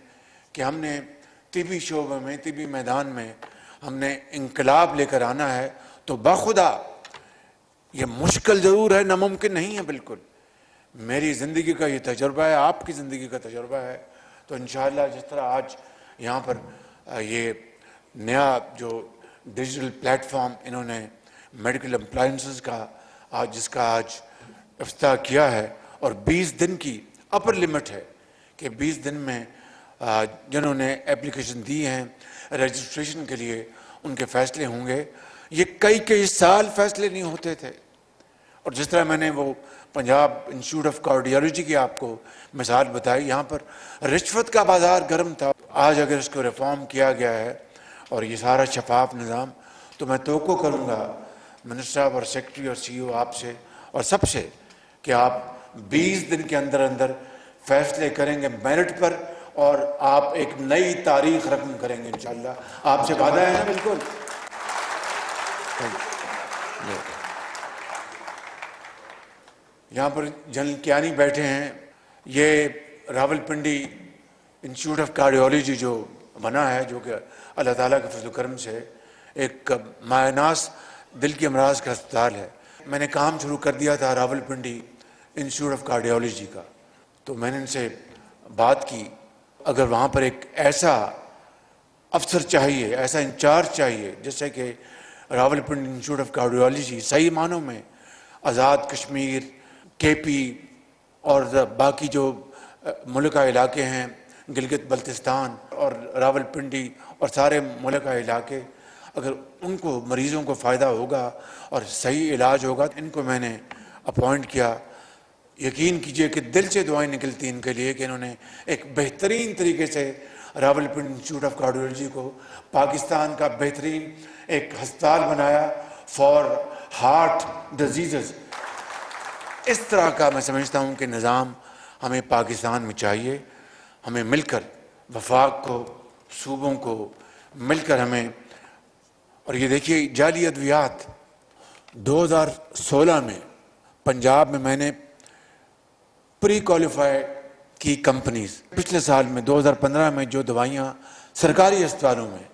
कि हमने तिबी शोबे में, तिबी मैदान में हमने इनकलाब लेकर आना है, तो बाखुदा ये मुश्किल ज़रूर है, नामुमकिन नहीं है बिल्कुल। मेरी ज़िंदगी का ये तजुर्बा है, आपकी ज़िंदगी का तजुर्बा है। तो इंशाअल्लाह जिस तरह आज यहाँ पर ये नया जो डिजिटल प्लेटफॉर्म इन्होंने मेडिकल अप्लायंसेस का आज जिसका आज इफ्तिताह किया है, और 20 दिन की अपर लिमिट है कि 20 दिन में जिन्होंने एप्लीकेशन दी हैं रजिस्ट्रेशन के लिए उनके फैसले होंगे। ये कई साल फैसले नहीं होते थे। और जिस तरह मैंने वो पंजाब इंस्टीट्यूट ऑफ कार्डियोलॉजी की आपको मिसाल बताई, यहाँ पर रिश्वत का बाजार गर्म था। आज अगर इसको रिफॉर्म किया गया है और ये सारा शफाफ निज़ाम, तो मैं तवक्को करूँगा मिनिस्टर साहब और सेक्रेटरी और सीईओ आपसे और सबसे कि आप 20 दिन के अंदर अंदर फैसले करेंगे मेरिट पर, और आप एक नई तारीख रकम करेंगे इंशाअल्लाह। आपसे वादा है ना? बिल्कुल। यहाँ पर जनरल कियानी बैठे हैं। ये रावलपिंडी इंस्टीट्यूट ऑफ कार्डियोलॉजी जो बना है, जो कि अल्लाह ताला के फजल करम से एक मायनास दिल की अमराज का अस्पताल है। मैंने काम शुरू कर दिया था रावलपिंडी इंस्टीट्यूट ऑफ कार्डियोलॉजी का। तो मैंने इनसे बात की, अगर वहाँ पर एक ऐसा अफसर चाहिए, ऐसा इंचार्ज चाहिए, जैसे कि रावलपिंडी इंस्टीट्यूट ऑफ कार्डियोलॉजी सही मानों में आज़ाद कश्मीर, केपी और बाकी जो मुल्क इलाके हैं गिलगित बल्तिस्तान और रावलपिंडी और सारे मुल्क का इलाके, अगर उनको मरीज़ों को फ़ायदा होगा और सही इलाज होगा, इनको मैंने अपॉइंट किया। यकीन कीजिए कि दिल से दुआएं निकलती इनके लिए कि इन्होंने एक बेहतरीन तरीके से रावलपिंडी इंस्टीट्यूट ऑफ कार्डियोलॉजी को पाकिस्तान का बेहतरीन एक अस्पताल बनाया फॉर हार्ट डिजीज़। इस तरह का मैं समझता हूँ कि निज़ाम हमें पाकिस्तान में चाहिए। हमें मिलकर वफाक को, सूबों को मिलकर हमें, और ये देखिए जाली अद्वियात 2016 में पंजाब में मैंने प्री क्वालिफाई की कंपनीज, पिछले साल में 2015 में जो दवाइयाँ सरकारी अस्पतालों में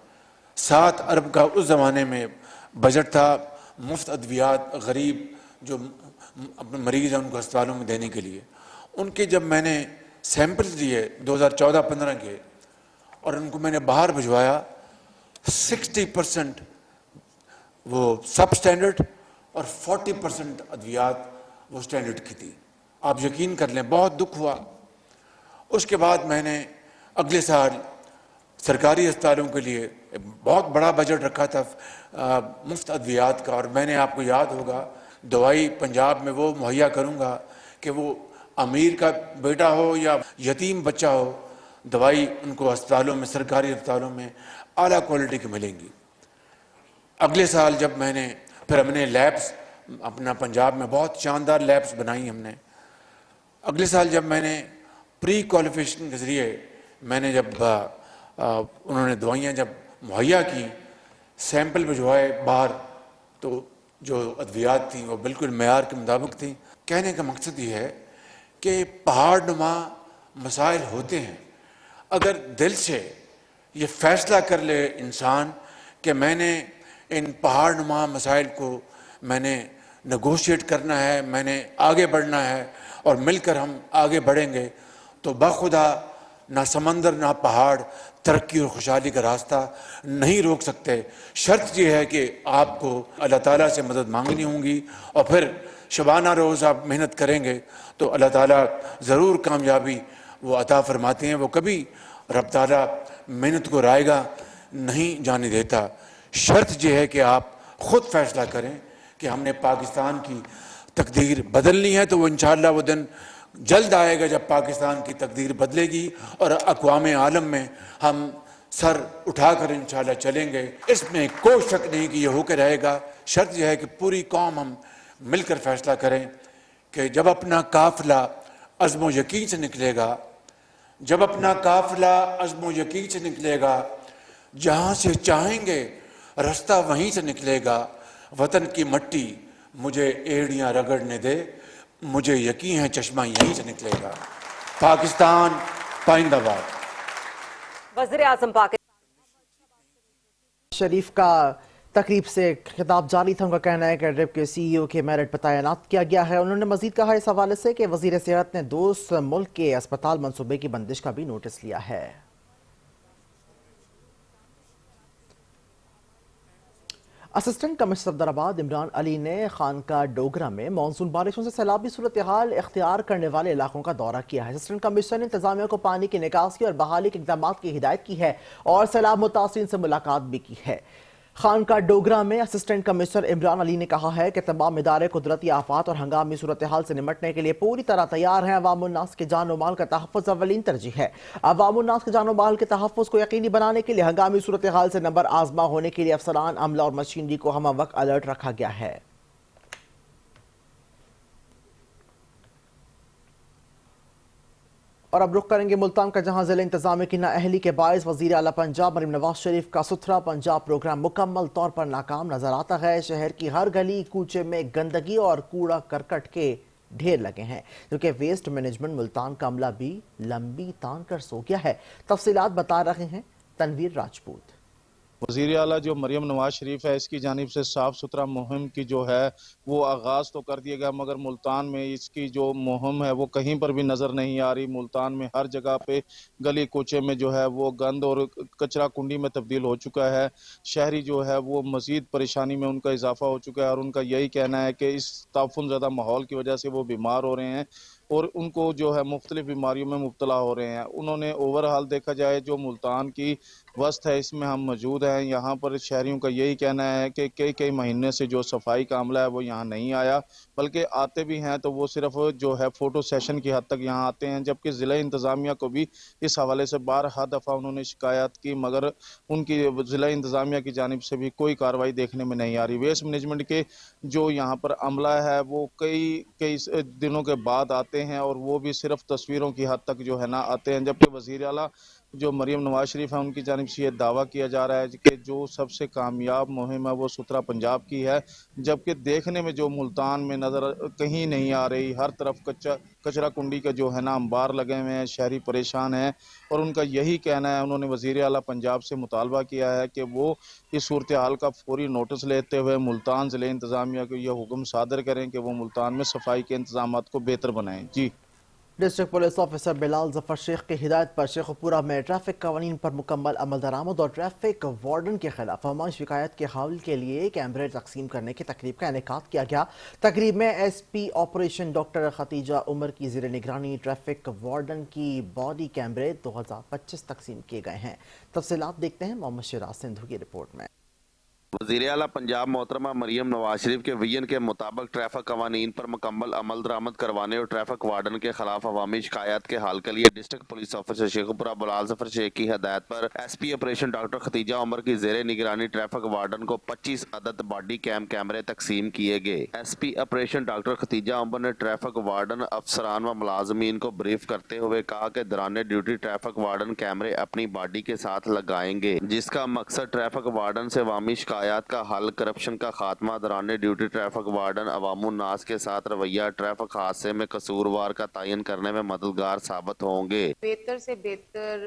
7 अरब का उस ज़माने में बजट था मुफ्त अद्वियात गरीब जो अपने मरीज़ हैं उनको अस्पतालों में देने के लिए, उनके जब मैंने सैंपल्स दिए 2014-15 के और उनको मैंने बाहर भिजवाया, 60% वो सब स्टैंडर्ड और 40% अद्वियात वो स्टैंडर्ड की थी। आप यकीन कर लें, बहुत दुख हुआ। उसके बाद मैंने अगले साल सरकारी अस्पतालों के लिए बहुत बड़ा बजट रखा था मुफ्त अद्वियात का, और मैंने, आपको याद होगा, दवाई पंजाब में वो मुहैया करूँगा कि वो अमीर का बेटा हो या यतीम बच्चा हो, दवाई उनको अस्पतालों में, सरकारी अस्पतालों में आला क्वालिटी की मिलेंगी। अगले साल जब मैंने, फिर हमने लैब्स अपना पंजाब में बहुत शानदार लैब्स बनाई हमने। अगले साल जब मैंने प्री क्वालिफिकेशन के ज़रिए मैंने जब उन्होंने दवाइयाँ जब मुहैया की, सैंपल भिजवाए बाहर, तो जो अद्वियात थी वो बिल्कुल मेयार के मुताबिक थी। कहने का मकसद ये है कि पहाड़नुमा मसाइल होते हैं, अगर दिल से ये फ़ैसला कर ले इंसान कि मैंने इन पहाड़नुमा मसाइल को मैंने नेगोशिएट करना है, मैंने आगे बढ़ना है और मिलकर हम आगे बढ़ेंगे, तो बाखुदा ना समंदर ना पहाड़ तरक्की और खुशहाली का रास्ता नहीं रोक सकते। शर्त यह है कि आपको अल्लाह ताला से मदद मांगनी होगी और फिर शबाना रोज़ आप मेहनत करेंगे तो अल्लाह ताला ज़रूर कामयाबी वो अता फरमाते हैं। वो कभी रब ताला मेहनत को रायगा नहीं जाने देता। शर्त यह है कि आप ख़ुद फैसला करें कि हमने पाकिस्तान की तकदीर बदलनी है, तो वो इंशाअल्लाह वो दिन जल्द आएगा जब पाकिस्तान की तकदीर बदलेगी और अक़वाम आलम में हम सर उठाकर इंशाअल्लाह चलेंगे। इसमें कोई शक नहीं कि ये होकर रहेगा। शर्त यह है कि पूरी कौम हम मिलकर फैसला करें कि जब अपना काफ़िला अज़्म यकीन से निकलेगा, जब अपना काफ़िला अज़्म यकीन से निकलेगा, जहाँ से चाहेंगे रास्ता वहीं से निकलेगा। वतन की मट्टी मुझे एड़ियाँ रगड़ने दे, मुझे यकीन है चश्मा यहीं से निकलेगा। पाकिस्तान पाइंदाबाद। वज़ीर आज़म पाकिस्तान शरीफ का तकरीब से खिताब जारी था। उनका कहना है कि रिप के CEO के मेरिट पर तैनात किया गया है। उन्होंने मजीद कहा इस हवाले से कि वज़ीर सेहत ने दोस्त मुल्क के अस्पताल मंसूबे की बंदिश का भी नोटिस लिया है। असिस्टेंट कमिश्नर सफदराबाद इमरान अली ने खानका डोगरा में मानसून बारिशों से सैलाबी सूरत हाल इख्तियार करने वाले इलाकों का दौरा किया है। असिस्टेंट कमिश्नर ने इंतजामिया को पानी की निकासी और बहाली के इक़दाम की हिदायत की है और सैलाब मुतासिरीन से मुलाकात भी की है। खानका डोगरा में असिस्टेंट कमिश्नर इमरान अली ने कहा है कि तमाम इदारे कुदरती आफात और हंगामी सूरत हाल से निमटने के लिए पूरी तरह तैयार हैं। अवामुन्नास के जान माल का तहफ़्फ़ुज़ अव्वलीन तरजीह है। अवामुन्नास के जान माल के तहफ़्फ़ुज़ को यकीनी बनाने के लिए हंगामी सूरत हाल से नंबर आजमा होने के लिए अफसरान, अमला और मशीनरी को हम वक्त अलर्ट रखा गया है। और अब रुख करेंगे मुल्तान का, जहां जिले इंतजामिया की नाअहली के बायस वजीर आला पंजाब मरीम नवाज शरीफ का सुथरा पंजाब प्रोग्राम मुकम्मल तौर पर नाकाम नजर आता है। शहर की हर गली कूचे में गंदगी और कूड़ा करकट के ढेर लगे हैं, क्योंकि वेस्ट मैनेजमेंट मुल्तान का अमला भी लंबी तान कर सो गया है। तफसीलात बता रहे हैं तनवीर राजपूत। वज़ीर आला जो मरीम नवाज शरीफ है, इसकी जानिब से साफ़ सुथरा मुहिम की जो है वो आगाज़ तो कर दिया गया, मगर मुल्तान में इसकी जो मुहिम है वो कहीं पर भी नज़र नहीं आ रही। मुल्तान में हर जगह पे गली कूचे में जो है वो गंद और कचरा कुंडी में तब्दील हो चुका है। शहरी जो है वो मज़ीद परेशानी में उनका इजाफा हो चुका है और उनका यही कहना है कि इस ताफुन ज़्यादा माहौल की वजह से वो बीमार हो रहे हैं। और उनको जो है मुख्तलिफ बीमारियों में मुब्तला हो रहे हैं। उन्होंने ओवरऑल देखा जाए जो मुल्तान की वस्त है इसमें हम मौजूद हैं। यहाँ पर शहरियों का यही कहना है कि कई कई महीने से जो सफाई का अमला है वो यहाँ नहीं आया, बल्कि आते भी हैं तो वो सिर्फ जो है फ़ोटो सेशन की हद तक यहाँ आते हैं, जबकि ज़िला इंतज़ामिया को भी इस हवाले से बारहा दफ़ा उन्होंने शिकायत की, मगर उनकी ज़िला इंतज़ामिया की जानिब से भी कोई कार्रवाई देखने में नहीं आ रही। वेस्ट मैनेजमेंट के जो यहाँ पर अमला है वो कई दिनों के बाद आते हैं और वो भी सिर्फ तस्वीरों की हद तक जो है ना आते हैं, जबकि वज़ीर आला जो मरियम नवाज शरीफ है उनकी जानिब से ये दावा किया जा रहा है कि जो सबसे कामयाब मुहिम है वो सुथरा पंजाब की है, जबकि देखने में जो मुल्तान में नज़र कहीं नहीं आ रही। हर तरफ कचरा कुंडी का जो है ना अंबार लगे हुए हैं, शहरी परेशान हैं और उनका यही कहना है, उन्होंने वज़ीर आला पंजाब से मुतालबा किया है कि वो इस सूरत हाल का फौरी नोटिस लेते हुए मुल्तान ज़िले इंतज़ामिया को यह हुक्म सादर करें कि वो मुल्तान में सफाई के इंतजाम को बेहतर बनाएं। जी। District police officer Bilal Zafar Sheikh की हिदायत पर शेखपुरा में ट्रैफिक कवानीन पर मुकम्मल अमल दरामद और ट्रैफिक वार्डन के खिलाफ आवामी शिकायत के हल के लिए कैमरे तकसीम करने की तकरीब का इनेकाद किया गया। तकरीब में SP operation doctor Khadija Umar की ज़ेर निगरानी ट्रैफिक वार्डन की बॉडी कैमरे 2025 तकसीम किए गए हैं। तफसीलात देखते हैं मोहम्मद शिराज सिंधु की रिपोर्ट में। वज़ीर आला पंजाब मोहतरमा मरियम नवाज शरीफ के विजन के मुताबिक ट्रैफिक कवानीन पर मुकम्मल अमल दरामद करवाने और ट्रैफिक वार्डन के खिलाफ अवामी शिकायत के हल के लिए district police officer Sheikhupura Bilal Zafar Sheikh की हदायत पर SP operation doctor Khadija Umar की जेर निगरानी ट्रैफिक वार्डन को 25 अदद बॉडी कैमरे तकसीम किए गए। SP operation doctor Khadija Umar ने ट्रैफिक वार्डन अफसरान व मुलाजमीन को ब्रीफ करते हुए कहा कि दौरान ड्यूटी ट्रैफिक वार्डन कैमरे अपनी बॉडी के साथ लगाएंगे, जिसका मकसद ट्रैफिक वार्डन से अवामी शिकायत का हल, करप्शन का खात्मा, दौरान ड्यूटी ट्रैफिक वार्डन अवामुन नास के साथ रवैया, ट्रैफिक हादसे में कसूरवार का तयन करने में मददगार साबित होंगे। बेहतर से बेहतर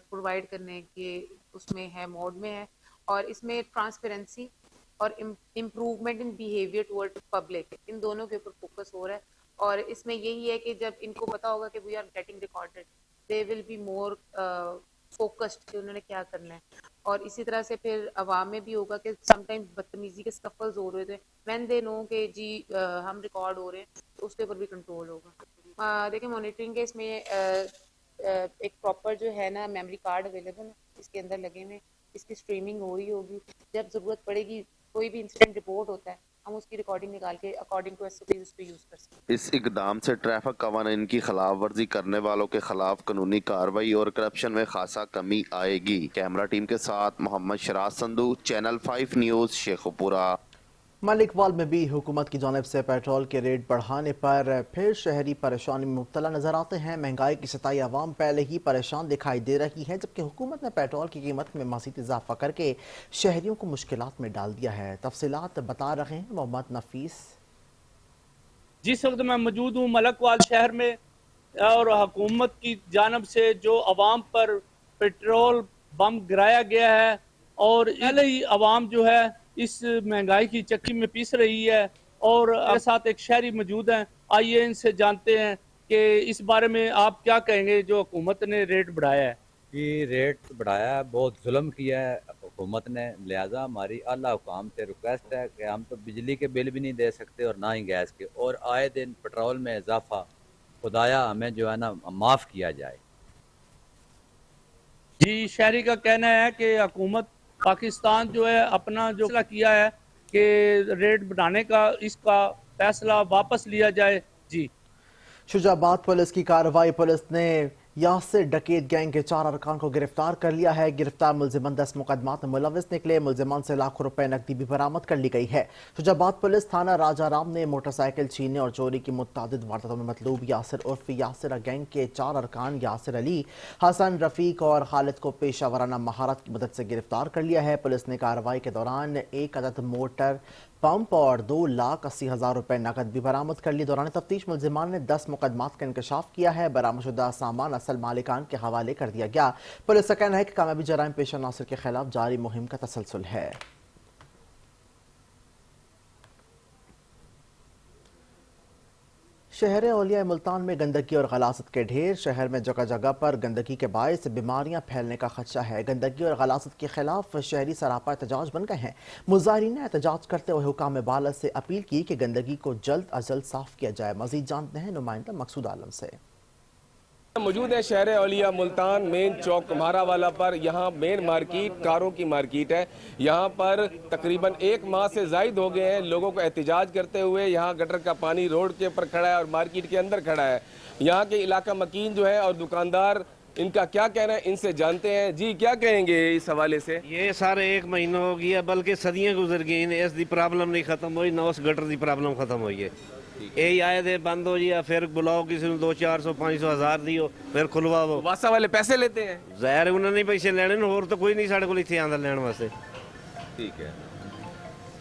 प्रोवाइड करने के उसमें है, मोड में है, और इसमें ट्रांसपेरेंसी और improvement in behaviour toward public, इन दोनों के ऊपर फोकस हो रहा है। और इसमें यही है कि जब इनको पता होगा कि we are getting recorded, they will be more focused कि उन्होंने क्या करना है। और इसी तरह से फिर अवाम में भी होगा कि समटाइम्स बदतमीजी के स्कफल्स हो रहे थे, व्हेन दे नो कि जी हम रिकॉर्ड हो रहे हैं, तो उसके ऊपर भी कंट्रोल होगा। देखिए मॉनिटरिंग के इसमें एक प्रॉपर जो है ना मेमोरी कार्ड अवेलेबल है, इसके अंदर लगे हुए, इसकी स्ट्रीमिंग हो रही होगी। जब ज़रूरत पड़ेगी, कोई भी इंसिडेंट रिपोर्ट होता है, हम उसकी रिकॉर्डिंग निकाल के अकॉर्डिंग टू SOPs उस पर यूज़ कर सकते हैं। इस इकदाम से ट्रैफिक कवानीन की खिलाफ वर्जी करने वालों के खिलाफ कानूनी कार्रवाई और करप्शन में खासा कमी आएगी। कैमरा टीम के साथ मोहम्मद शिराज संधू, चैनल 5 न्यूज़, शेखपुरा। मलिकवाल में भी हुकूमत की जानिब से पेट्रोल के रेट बढ़ाने पर फिर शहरी परेशानी में मुब्तला नजर आते हैं। महंगाई की सताई आवाम पहले ही परेशान दिखाई दे रही है, जबकि हुकूमत ने पेट्रोल की कीमत में मज़ीद इजाफा करके शहरियों को मुश्किलात में डाल दिया है। तफसीलात बता रहे हैं मोहम्मद नफीस। जिस वक्त मैं मौजूद हूँ मलिकवाल शहर में, और हुकूमत की जानिब से जो आवाम पर पेट्रोल बम गिराया गया है और पहले ही आवाम जो है इस महंगाई की चक्की में पीस रही है। और मेरे साथ एक शहरी मौजूद हैं, आइए इनसे जानते हैं कि इस बारे में आप क्या कहेंगे जो हुकूमत ने रेट बढ़ाया है। ये रेट बढ़ाया है, बहुत जुल्म किया है हुकूमत ने, लिहाजा हमारी आला हुकाम से रिक्वेस्ट है कि हम तो बिजली के बिल भी नहीं दे सकते और ना ही गैस के, और आए दिन पेट्रोल में इजाफा, खुदाया हमें जो है ना माफ़ किया जाए। जी, शहरी का कहना है कि हुकूमत पाकिस्तान जो है अपना जो फैसला किया है कि रेट बढ़ाने का, इसका फैसला वापस लिया जाए। जी। शुजाबाद पुलिस की कार्रवाई, पुलिस ने यासिर डकैत गैंग के 4 अरकान को गिरफ्तार कर लिया है। गिरफ्तार मुलजिमान 10 मुकदमात में मुलविस निकले। मुलजिमान से लाखों रुपए नकदी भी बरामद कर ली गई है। शुजाबाद पुलिस थाना राजाराम ने मोटरसाइकिल छीनने और चोरी की मुतअद्दिद वारदातों में मतलूब यासिर उर्फ यासिर गैंग के 4 अरकान यासिर अली, हसन, रफीक और खालिद को पेशा वराना महारत की मदद से गिरफ्तार कर लिया है। पुलिस ने कार्रवाई के दौरान 1 अदद मोटर पंप और 2,80,000 रुपए नकद भी बरामद कर ली। दौरान तफ्तीश मुलजिमान ने 10 मुकदमात का इंकशाफ किया है। बरामदशुदा सामान असल मालिकान के हवाले कर दिया गया। पुलिस का कहना है कि कामयाबी जराइम पेशा नासिर के खिलाफ जारी मुहिम का तसलसल है। शहर औलिया मुल्तान में गंदगी और गलासत के ढेर। शहर में जगह जगह पर गंदगी के बायस बीमारियां फैलने का खदशा है। गंदगी और गलासत के खिलाफ शहरी सरापा एहतजाज बन गए हैं। मुजाहिरीन ने एहतजाज करते हुए हुकाम बाला से अपील की कि गंदगी को जल्द अज जल्द साफ किया जाए। मजीद जानते हैं नुमाइंदा मकसूद आलम से। मौजूद है शहर औलिया मुल्तान मेन चौक कुम्हारा वाला पर। यहाँ मेन मार्केट कारों की मार्केट है। यहाँ पर तकरीबन 1 माह से ज़ायद हो गए हैं लोगों को एहतजाज करते हुए। यहाँ गटर का पानी रोड के ऊपर खड़ा है और मार्केट के अंदर खड़ा है। यहाँ के इलाका मकीन जो है और दुकानदार, इनका क्या कहना है, इनसे जानते हैं। जी, क्या कहेंगे इस हवाले से? ये सारे 1 महीना हो गया, बल्कि सदियां गुजर गई, इस दी प्रॉब्लम नहीं खत्म हुई, ना उस गटर की प्रॉब्लम खत्म हुई है। यही आए थे बंद हो गया, फिर बुलाओ किसी ने 200-400-500 दियो, फिर खुलवाओ। वासा वाले पैसे लेते हैं? ज़ाहिर उन्होंने नहीं पैसे लेने, और तो कोई नहीं साढ़े को इतने आंदा लेने वास्ते। ठीक है,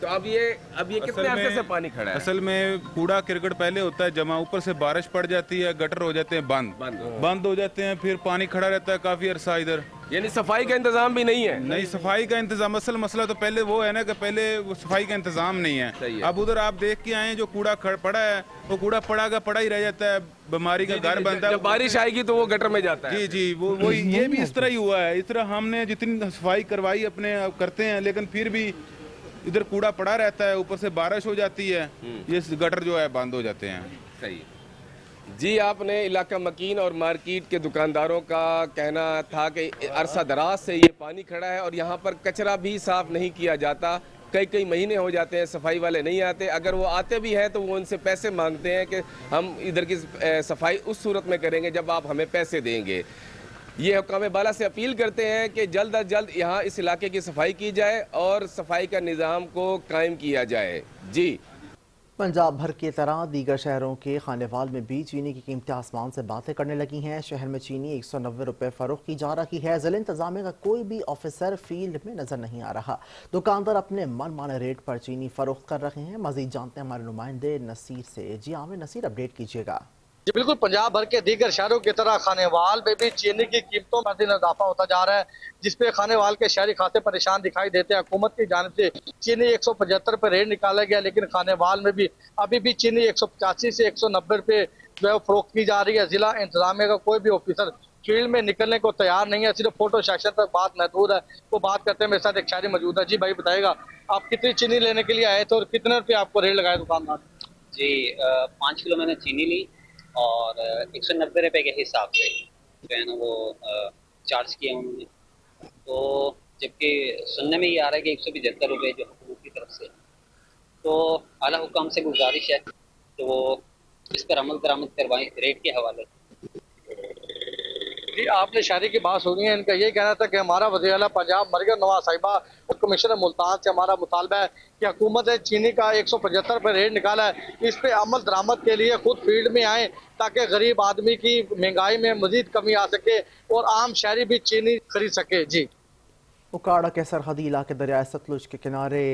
तो अब ये कितने अरसे से पानी खड़ा है? असल में कूड़ा क्रिकेट पहले होता है जमा, ऊपर से बारिश पड़ जाती है, गटर हो जाते हैं बंद हो जाते हैं, फिर पानी खड़ा रहता है काफी अरसा इधर। यानी सफाई का इंतजाम भी नहीं है? नहीं, सफाई का इंतजाम, असल मसला तो पहले वो है ना कि पहले वो सफाई का इंतजाम नहीं है। अब उधर आप देख के आए जो कूड़ा पड़ा है, वो कूड़ा पड़ा ही रह जाता है, बीमारी का घर बनता है। जब बारिश आएगी तो वो गटर में जाता है। जी, वो ये भी इस तरह ही हुआ है। इस तरह हमने जितनी सफाई करवाई अपने करते हैं, लेकिन फिर भी इधर कूड़ा पड़ा रहता है, ऊपर से बारिश हो जाती है, ये गटर जो है बंद हो जाते हैं। सही जी, आपने इलाका मकीन और मार्केट के दुकानदारों का कहना था कि अरसा दराज से ये पानी खड़ा है और यहाँ पर कचरा भी साफ नहीं किया जाता। कई महीने हो जाते हैं, सफाई वाले नहीं आते। अगर वो आते भी हैं तो वो उनसे पैसे मांगते हैं कि हम इधर की सफाई उस सूरत में करेंगे जब आप हमें पैसे देंगे। ये हुकाम बाला से अपील करते हैं कि जल्द अज जल्द यहाँ इस इलाके की सफाई की जाए और सफाई का निज़ाम को कायम किया जाए। जी, पंजाब भर की तरह दीगर शहरों के खानेवाल में भी चीनी की कीमतें आसमान से बातें करने लगी हैं। शहर में चीनी 190 रुपये फरोख्त की जा रही है। ज़िला इंतजामिया का कोई भी ऑफिसर फील्ड में नजर नहीं आ रहा। दुकानदार अपने मनमाने रेट पर चीनी फरोख्त कर रहे हैं। मजीद जानते हैं हमारे नुमाइंदे नसीर से। जी आमिर नसीर, अपडेट कीजिएगा। जी बिल्कुल, पंजाब भर के दीगर शहरों की तरह खानेवाल में भी चीनी की कीमतों में दिन इजाफा होता जा रहा है, जिसपे खानेवाल के शहरी खाते परेशान दिखाई देते हैं। हुकूमत की जानिब से चीनी 175 रुपये रेट निकाला गया, लेकिन खानेवाल में भी अभी भी चीनी 185 से 190 रुपये जो है फरोख्त की जा रही है। जिला इंतजामिया का कोई भी ऑफिसर फील्ड में निकलने को तैयार नहीं है, सिर्फ फोटो सेक्शन तक बात महदूद है। वो बात करते हैं, मेरे साथ एक शहरी मौजूद है। जी भाई बताएगा, आप कितनी चीनी लेने के लिए आए थे और कितने रुपये आपको रेट लगाए दुकानदार? जी 5 किलो मैंने चीनी ली और 190 रुपये के हिसाब से जो है ना वो चार्ज किया उन्होंने। तो जबकि सुनने में ये आ रहा है कि 175 रुपये जो हुकूमत की तरफ से, तो आला हुकाम से गुजारिश है तो वो इस पर अमल दरामद करवाएं रेट के हवाले। जी आपने शहरी की बात सुनी है, इनका ये कहना था कि हमारा वज़ीर आला पंजाब मरियम नवाज साहिबा और कमिश्नर मुल्तान से हमारा मुतालबा है कि हुकूमत ने चीनी का 175 रुपये रेट निकाला है, इस पे अमल दरामद के लिए खुद फील्ड में आए ताकि गरीब आदमी की महंगाई में मजीद कमी आ सके और आम शहरी भी चीनी खरीद सके। जी, उकाड़ा के सरहदी इलाके दरियाए सतलुज के किनारे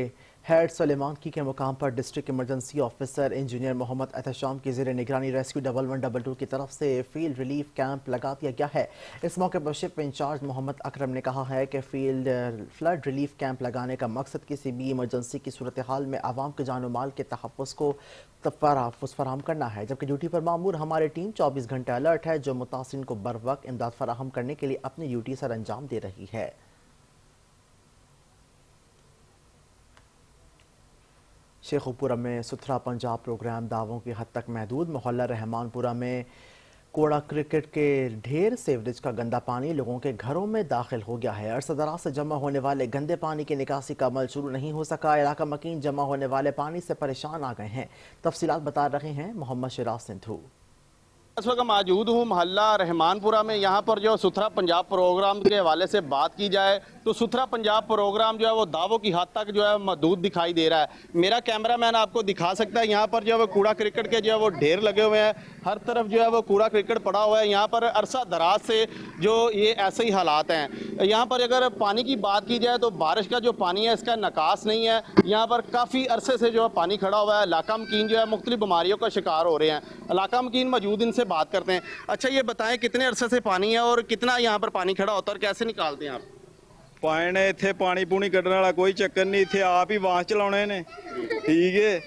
हेड सलेमान के मुकाम पर district emergency officer engineer Muhammad Ehtesham की ज़ेर निगरानी रेस्क्यू 1122 की तरफ से फील्ड रिलीफ कैंप लगा दिया गया है। इस मौके पर शिप इंचार्ज मोहम्मद अकरम ने कहा है कि फील्ड फ्लड रिलीफ कैंप लगाने का मकसद किसी भी इमरजेंसी की सूरत हाल में आवाम के जान माल के तहफ़्फ़ुज़ को फराहम करना है। जबकि ड्यूटी पर मामूर हमारी टीम 24 घंटे अलर्ट है, जो मुतासिरीन को बर वक्त इमदाद फराहम करने के लिए अपनी ड्यूटी सर अंजाम दे रही है। शेखुपुरा में सुथरा पंजाब प्रोग्राम दावों की हद तक महदूद। मोहल्ला रहमानपुरा में कूड़ा क्रिकेट के ढेर, सेवरेज का गंदा पानी लोगों के घरों में दाखिल हो गया है। अरसा दराज से जमा होने वाले गंदे पानी की निकासी का अमल शुरू नहीं हो सका। इलाका मकीन जमा होने वाले पानी से परेशान आ गए हैं। तफसीलात बता रहे हैं मोहम्मद शिराज सिंधु। इस वक्त मौजूद हूँ मोहल्ला रहमानपुरा में। यहाँ पर जो सुथरा पंजाब प्रोग्राम के हवाले से बात की जाए तो सुथरा पंजाब प्रोग्राम जो है वो दावों की हद तक जो है महदूद दिखाई दे रहा है। मेरा कैमरामैन आपको दिखा सकता है, यहाँ पर जो है वो कूड़ा क्रिकेट के जो है वो ढेर लगे हुए हैं, हर तरफ जो है वो कूड़ा क्रिकेट पड़ा हुआ है। यहाँ पर अरसा दराज से जो ये ऐसे ही हालात हैं। यहाँ पर अगर पानी की बात की जाए तो बारिश का जो पानी है इसका निकास नहीं है। यहाँ पर काफ़ी अरसे से जो है पानी खड़ा हुआ है। इलाका मकीन जो है मुख्तलिफ बीमारियों का शिकार हो रहे हैं। इलाका मकीन मौजूद, इनसे बात करते हैं। अच्छा ये बताएं, कितने अरसे से पानी है और कितना यहाँ पर पानी खड़ा होता है और कैसे निकालते हैं आप? पानी इत्थे पानी पूनी कड्ढण वाला कोई चक्कर नहीं, इत्थे आप ही वाहन चलाने ने, ठीक है।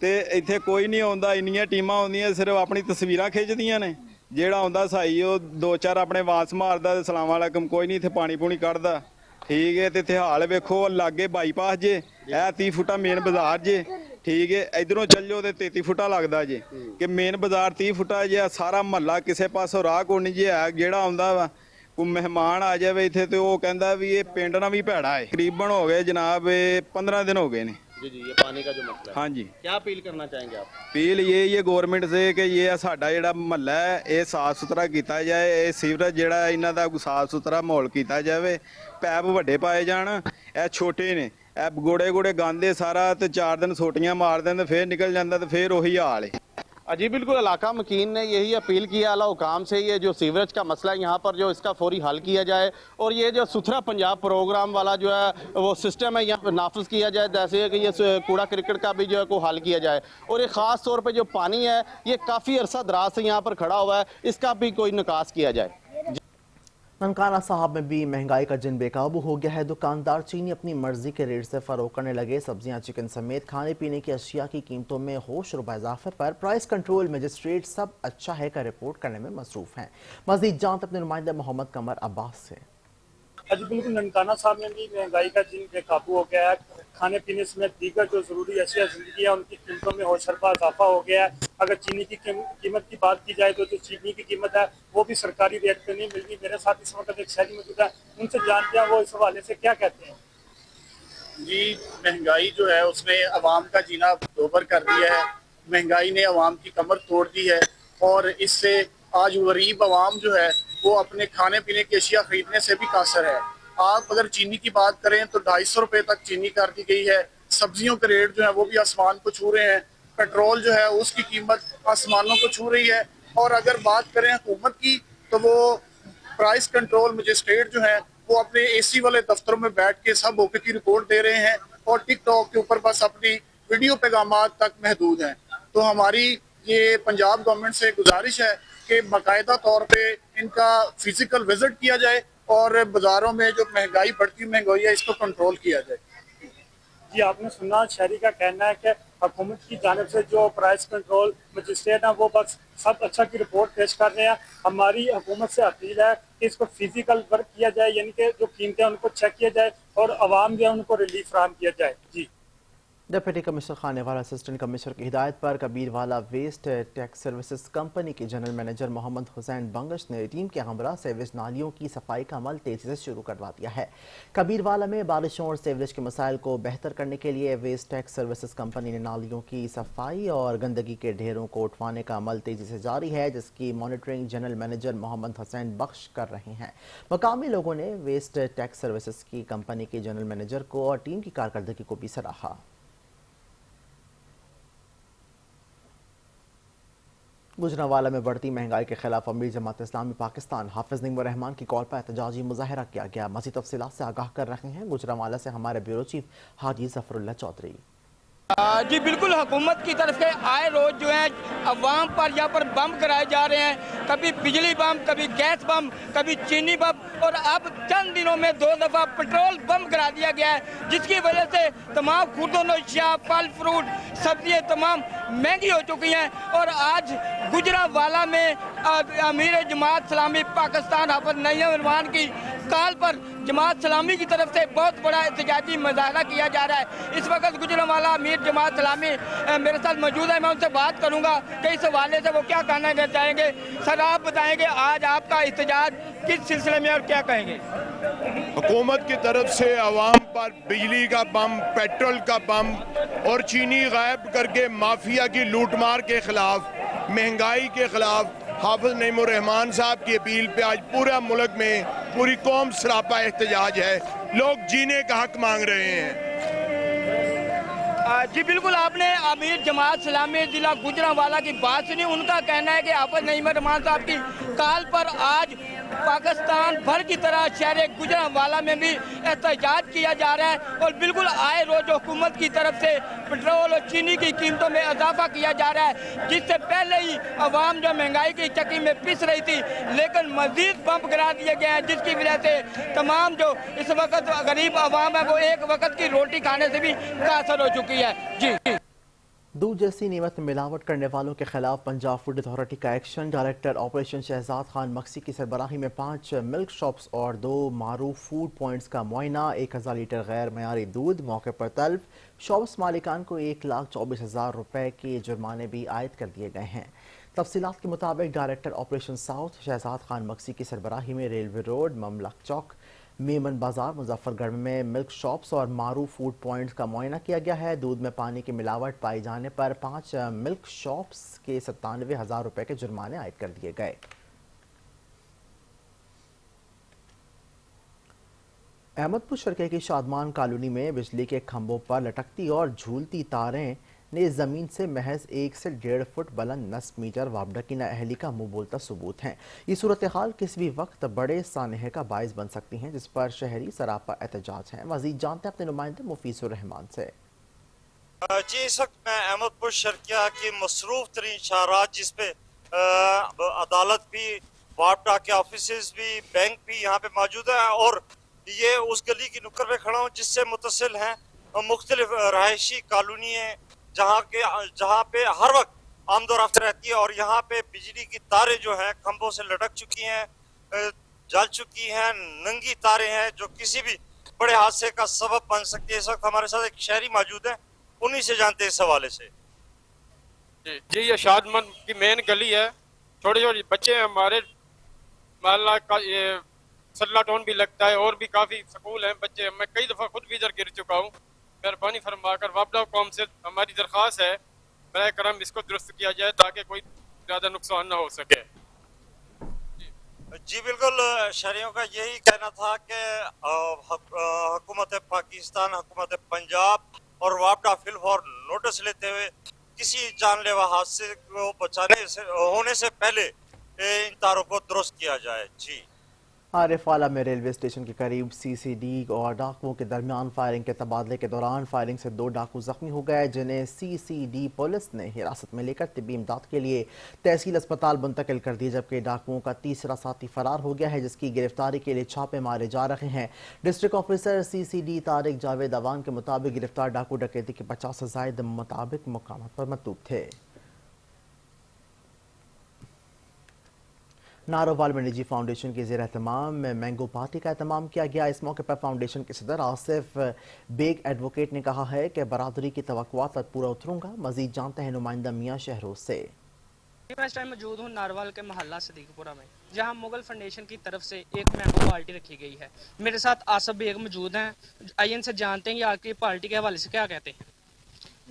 ਤੇ ਇੱਥੇ ਕੋਈ ਨਹੀਂ ਆਉਂਦਾ, ਇੰਨੀਆਂ ਟੀਮਾਂ ਆਉਂਦੀਆਂ ਸਿਰਫ ਆਪਣੀ ਤਸਵੀਰਾਂ ਖਿੱਚਦੀਆਂ ਨੇ। ਜਿਹੜਾ ਆਉਂਦਾ ਸਹੀ ਉਹ ਦੋ ਚਾਰ ਆਪਣੇ ਵਾਸ ਮਾਰਦਾ ਤੇ ਸਲਾਮ ਅਲੈਕਮ, ਕੋਈ ਨਹੀਂ ਇੱਥੇ ਪਾਣੀ ਪੂਣੀ ਕੱਢਦਾ। ਠੀਕ ਹੈ, ਤੇ ਇੱਥੇ ਹਾਲ ਵੇਖੋ, ਲਾਗੇ ਬਾਈਪਾਸ ਜੇ, ਇਹ 30 ਫੁੱਟਾ ਮੇਨ ਬਾਜ਼ਾਰ ਜੇ। ਠੀਕ ਹੈ, ਇਧਰੋਂ ਚੱਲ ਜਾਓ ਤੇ 33 ਫੁੱਟਾ ਲੱਗਦਾ ਜੇ ਕਿ ਮੇਨ ਬਾਜ਼ਾਰ 30 ਫੁੱਟਾ ਜੇ। ਸਾਰਾ ਮਹੱਲਾ ਕਿਸੇ ਪਾਸੋਂ ਰਾਹ ਕੋਈ ਨਹੀਂ ਜੇ ਹੈ। ਜਿਹੜਾ ਆਉਂਦਾ ਵਾ ਕੋਈ ਮਹਿਮਾਨ ਆ ਜਾਵੇ ਇੱਥੇ ਤੇ ਉਹ ਕਹਿੰਦਾ ਵੀ ਇਹ ਪਿੰਡ ਨਾਲ ਵੀ ਭੈੜਾ ਹੈ। ਤਕਰੀਬਨ ਹੋ ਗਏ ਜਨਾਬ 15 दिन हो गए ने जी जी, ये पानी का जो मसला है। हाँ जी, क्या अपील करना चाहेंगे आप? अपील ये गवर्नमेंट से कि ये साडा ਜਿਹੜਾ ਮਹੱਲਾ ਹੈ ਇਹ ਸਾਫ ਸੁਥਰਾ ਕੀਤਾ ਜਾਏ। ਇਹ ਸੀਵਰੇਜ ਜਿਹੜਾ ਇਹਨਾਂ ਦਾ ਸਾਫ ਸੁਥਰਾ ਮਾਹੌਲ ਕੀਤਾ ਜਾਵੇ। ਪੈਪ ਵੱਡੇ ਪਾਏ ਜਾਣ, ਇਹ ਛੋਟੇ ਨੇ, ਇਹ ਗੋੜੇ ਗੋੜੇ ਗਾਂਦੇ ਸਾਰਾ ਤੇ 4 दिन ਸੋਟੀਆਂ ਮਾਰ ਦਿੰਦੇ ਫੇਰ ਨਿਕਲ ਜਾਂਦਾ ਤੇ ਫੇਰ ਉਹੀ ਹਾਲ ਹੈ। जी बिल्कुल, इलाका मकीन ने यही अपील किया आला हुकाम से, ये जो सीवरेज का मसला है यहाँ पर जो इसका फौरी हल किया जाए और ये जो सुथरा पंजाब प्रोग्राम वाला जो है वो सिस्टम है यहाँ पर नाफिज किया जाए। जैसे कि ये कूड़ा क्रिकेट का भी जो है को हल किया जाए। और ये ख़ास तौर पे जो पानी है ये काफ़ी अरसा दराज से यहाँ पर खड़ा हुआ है, इसका भी कोई निकास किया जाए। ननकाना साहब में भी महंगाई का जिन बेकाबू हो गया है। दुकानदार चीनी अपनी मर्जी के रेट से फरोख्त करने लगे। सब्जियां, चिकन समेत खाने पीने की अशिया की कीमतों में होश रुपए इजाफे पर प्राइस कंट्रोल मजिस्ट्रेट सब अच्छा है का रिपोर्ट करने में मसरूफ हैं। मज़ीद जानते अपने नुमाइंदे मोहम्मद कमर अब्बास से। जी बिल्कुल, ननकाना साहब में भी महंगाई का जिन बेकाबू हो गया है। खाने पीने समेत दीगर जो ज़रूरी अशिया ज़िंदगी है उनकी कीमतों में होशरबा इजाफा हो गया है। अगर चीनी की कीमत की बात की जाए तो जो चीनी की कीमत है वो भी सरकारी रेट पे नहीं मिल रही। मेरे साथ इस वक्त एक शहरी मौजूद है, उनसे जानते हैं वो इस हवाले से क्या कहते हैं। जी, महंगाई जो है उसने अवाम का जीना दोबर कर दिया है। महंगाई ने अवाम की कमर तोड़ दी है और इससे आज गरीब अवाम जो है वो अपने खाने पीने की अशिया खरीदने से भी कासर है। आप अगर चीनी की बात करें तो 250 रुपये तक चीनी कर दी गई है। सब्जियों के रेट जो है वो भी आसमान को छू रहे हैं। पेट्रोल जो है उसकी कीमत आसमानों को छू रही है। और अगर बात करें हुकूमत की तो वो प्राइस कंट्रोल मजिस्ट्रेट जो है वो अपने AC वाले दफ्तरों में बैठ के सब मौके की रिपोर्ट दे रहे हैं और टिकटॉक के ऊपर बस अपनी वीडियो पैगामात तक महदूद हैं। तो हमारी ये पंजाब गवर्नमेंट से गुजारिश है कि बाकायदा तौर पे इनका फिजिकल विजिट किया जाए और बाज़ारों में जो महंगाई बढ़ती महंगाई है इसको कंट्रोल किया जाए। जी, आपने सुना, शहरी का कहना है कि हुकूमत की जानिब से जो प्राइस कंट्रोल मजिस्ट्रेट है वो बस सब अच्छा की रिपोर्ट पेश कर रहे हैं। हमारी हुकूमत से अपील है कि इसको फिजिकल वर्क किया जाए, यानी कि जो कीमतें उनको चेक किया जाए और आवाम जो है उनको रिलीफ फराहम किया जाए। जी, deputy commissioner Khanewal assistant commissioner की हिदायत पर Kabirwala waste tax services company के जनरल मैनेजर मोहम्मद हुसैन बंगश ने टीम के हमरा सीवरेज नालियों की सफाई का अमल तेजी से शुरू करवा दिया है। कबीरवाला में बारिशों और सीवरेज के मसाइल को बेहतर करने के लिए वेस्ट टैक्स सर्विसेज कंपनी ने नालियों की सफाई और गंदगी के ढेरों को उठवाने का अमल तेजी से जारी है, जिसकी monitoring general manager Mohammad Hussain Bakhsh कर रहे हैं। मकामी लोगों ने वेस्ट टैक्स सर्विसेज की कंपनी के जनरल मैनेजर को और टीम की कारकर्दगी को भी सराहा। गुजरांवाला में बढ़ती महंगाई के खिलाफ अमीर जमात इस्लामी पाकिस्तान हाफिज नईमुर रहमान की कॉल पर एहतजाजी मुजाहरा किया गया। मज़ीद तफसीलात से आगाह कर रहे हैं गुजरांवाला से हमारे ब्यूरो चीफ हाजी जफरुल्लाह चौधरी। जी बिल्कुल, हुकूमत की तरफ से आए रोज जो है अवाम पर यहाँ पर बम कराए जा रहे हैं। कभी बिजली बम, कभी गैस बम, कभी चीनी बम और अब चंद दिनों में 2 दफ़ा पेट्रोल बम करा दिया गया है, जिसकी वजह से तमाम खुर्दोनोशिया, फल फ्रूट, सब्जियाँ तमाम महंगी हो चुकी हैं। और आज गुजरांवाला में अमीर जमात इस्लामी पाकिस्तान हाफिज नईमुर रहमान की कॉल पर जमात इस्लामी की तरफ से बहुत बड़ा एहतजाजी मुजाहरा किया जा रहा है। इस वक्त गुजरांवाला अमीर जमात इस्लामी मेरे साथ मौजूद है, मैं उनसे बात करूंगा कि इस हवाले से वो क्या कहना चाहेंगे। सर, आप बताएंगे आज आपका एहतजाज किस सिलसिले में और क्या कहेंगे। हुकूमत की तरफ से आवाम पर बिजली का बम, पेट्रोल का बम और चीनी गायब करके माफिया की लूटमार के खिलाफ, महंगाई के खिलाफ हाफिज नईमुर रहमान साहब की अपील पे आज पूरा मुल्क में पूरी कौम सरापा एहतजाज है। लोग जीने का हक मांग रहे हैं। जी बिल्कुल, आपने अमीर जमात इस्लामी जिला गुजरांवाला की बात सुनी। उनका कहना है कि हाफिज नईमुर रहमान साहब की कॉल पर आज पाकिस्तान भर की तरह शहर गुजरांवाला में भी एहतजाज किया जा रहा है और बिल्कुल आए रोज हुकूमत की तरफ से पेट्रोल और चीनी की कीमतों में इजाफा किया जा रहा है, जिससे पहले ही अवाम जो महंगाई की चक्की में पिस रही थी, लेकिन मजीद बम गिरा दिए गए हैं, जिसकी वजह से तमाम जो इस वक्त गरीब अवाम है वो एक वक्त की रोटी खाने से भी कासर हो चुकी है। जी दूध जैसी नेमत में मिलावट करने वालों के खिलाफ पंजाब फूड अथॉरिटी का action. Director operation Shahzad Khan Maksi की सरबराही में 5 मिल्क शॉप्स और 2 मारूफ फूड पॉइंट्स का मुआयना। 1000 लीटर गैर मयारी दूध मौके पर तल्फ। शॉप्स मालिकान को 1,24,000 रुपए के जुर्माने भी आयद कर दिए गए हैं। तफसीलात के मुताबिक director operation south Shahzad Khan Maksi की सरबराही में रेलवे रोड, ममलक चौक, मेमन बाजार, मुजफ्फरगढ़ में मिल्क शॉप्स और मारू फूड पॉइंट्स का मुआयना किया गया है। दूध में पानी की मिलावट पाए जाने पर 5 मिल्क शॉप्स के 97,000 रुपए के जुर्माने आयद कर दिए गए। अहमदपुर शरके की शादमान कॉलोनी में बिजली के खंभों पर लटकती और झूलती तारें ने ज़मीन से महज 1 से 1.5 फुट बुलंद 10 मीटर वापडा की नाअहली का मुंह बोलता सबूत हैं। ये सूरत हाल किसी भी वक्त बड़े सानहे का बायस बन सकती हैं, जिस पर शहरी सरापा एहतजाज हैं। मजीद जानते हैं अपने नुमाइंदे मुफीसुर रहमान से। जी, इस वक्त मैं अहमदपुर शर्किया की मसरूफ तरीन शाहरात, जिस पे अदालत भी, वापडा के ऑफिस भी, बैंक भी यहाँ पे मौजूद है, और ये उस गली की नुक्कड़ पे खड़ा हूँ जिससे मुतसिल हैं मुख्तलिफ रहायशी कॉलोनी है, जहाँ पे हर वक्त आमदोरफ्त रहती है। और यहाँ पे बिजली की तारें जो हैं खंभों से लटक चुकी हैं, जल चुकी हैं, नंगी तारें हैं जो किसी भी बड़े हादसे का सबब बन सकती है। इस वक्त हमारे साथ एक शहरी मौजूद है, उन्हीं से जानते हैं इस हवाले से। जी, ये शादमन की मेन गली है। छोटे छोटे बच्चे हैं हमारे, मोहल्ला का ये सल्ला टोन भी लगता है और भी काफ़ी स्कूल हैं बच्चे। मैं कई दफ़ा खुद भी इधर गिर चुका हूँ। मेहरबानी फरमाकर वापडा कौम से हमारी दरख्वास्त है, बराए करम इसको दुरुस्त किया जाए ताकि कोई ज़्यादा नुकसान ना हो सके। जी बिल्कुल, शहरियों का यही कहना था कि हुकूमत पाकिस्तान, हुकूमत पंजाब और वापडा फिलहाल नोटिस लेते हुए किसी जानलेवा हादसे को बचाने से होने से पहले इन तारों को दुरुस्त किया जाए। जी, आरिफ वाला में रेलवे स्टेशन के करीब CCD और डाकुओं के दरमियान फायरिंग के तबादले के दौरान फायरिंग से 2 डाकू जख्मी हो गए, जिन्हें CCD पुलिस ने हिरासत में लेकर तिब्बी इमदाद के लिए तहसील अस्पताल मुंतकिल कर दिया, जबकि डाकुओं का तीसरा साथी फरार हो गया है, जिसकी गिरफ्तारी के लिए छापे मारे जा रहे हैं। District officer CCD Tariq Javed Awan के मुताबिक गिरफ्तार डाकू डकैती के 50 से ज़ायद मुताबिक मुकामात पर मतलूब थे। नारोवाल में निजी फाउंडेशन के ज़ेर एहतमाम में मैंगो पार्टी का एहतमाम किया गया। इस मौके पर फाउंडेशन के सदर आसिफ बेग एडवोकेट ने कहा है कि बरादरी की तवक्कुआत पर पूरा उतरूंगा। मजीद जानते हैं नुमाइंदा मियाँ शहरोज से। मैं इस टाइम मौजूद हूँ नारवाल के मोहल्ला सदीकपुरा में, जहाँ मुगल फाउंडेशन की तरफ से एक मैंगो पार्टी रखी गई है। मेरे साथ आसिफ बेग मौजूद हैं, आइए इनसे जानते हैं कि आपकी पार्टी के हवाले से क्या कहते हैं।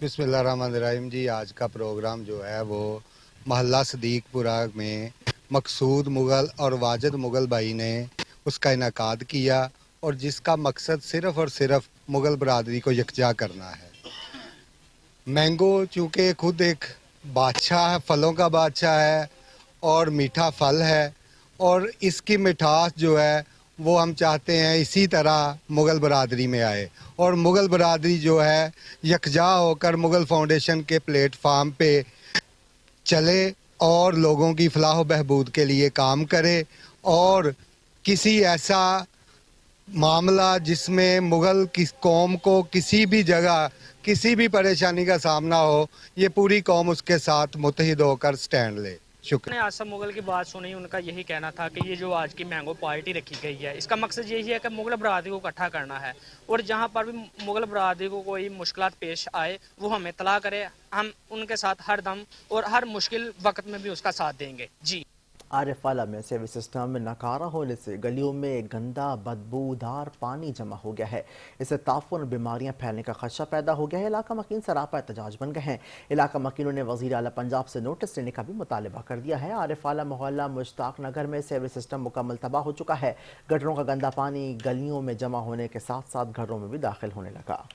बिस्मिल्लाहिर्रहमानिर्रहीम। जी, आज का प्रोग्राम जो है वो मोहल्ला सदीकपुरा में मकसूद मुग़ल और वाजिद मुग़ल भाई ने उसका इनेकाद किया, और जिसका मकसद सिर्फ़ और सिर्फ मुग़ल बरादरी को यकजा करना है। मैंगो चूँकि खुद एक बादशाह है, फलों का बादशाह है और मीठा फल है, और इसकी मिठास जो है वो हम चाहते हैं इसी तरह मुग़ल बरादरी में आए, और मुग़ल बरादरी जो है यकजा होकर मुग़ल फाउंडेशन के प्लेटफार्म पे चले और लोगों की फलाह व बहबूद के लिए काम करे, और किसी ऐसा मामला जिसमें मुग़ल की कौम को किसी भी जगह किसी भी परेशानी का सामना हो, ये पूरी कौम उसके साथ मुत्तहिद होकर स्टैंड ले। शुक्रिया। मैंने आसम मुग़ल की बात सुनी, उनका यही कहना था कि ये जो आज की मैंगो पार्टी रखी गई है, इसका मकसद यही है कि मुग़ल बरादरी को इकट्ठा करना है, और जहाँ पर भी मुग़ल बरादरी को कोई मुश्किलात पेश आए वो हमें इत्तला करे, हम उनके साथ हर दम और हर मुश्किल वक्त में भी उसका साथ देंगे। जी, आरिफ वाला में सेवेज सिस्टम में नकारा होने से गलियों में गंदा बदबूदार पानी जमा हो गया है। इससे ताफून और बीमारियां फैलने का खदशा पैदा हो गया है। इलाका मकीन सरापा एहतजाज बन गए हैं। इलाका मकीनों ने वज़ीर आला पंजाब से नोटिस लेने का भी मुतालबा कर दिया है। आरिफ वाला मोहल्ला मुश्ताक नगर में सेवेज सिस्टम मुकम्मल तबाह हो चुका है। गटरों का गंदा पानी गलियों में जमा होने के साथ साथ घरों में भी दाखिल होने लगा।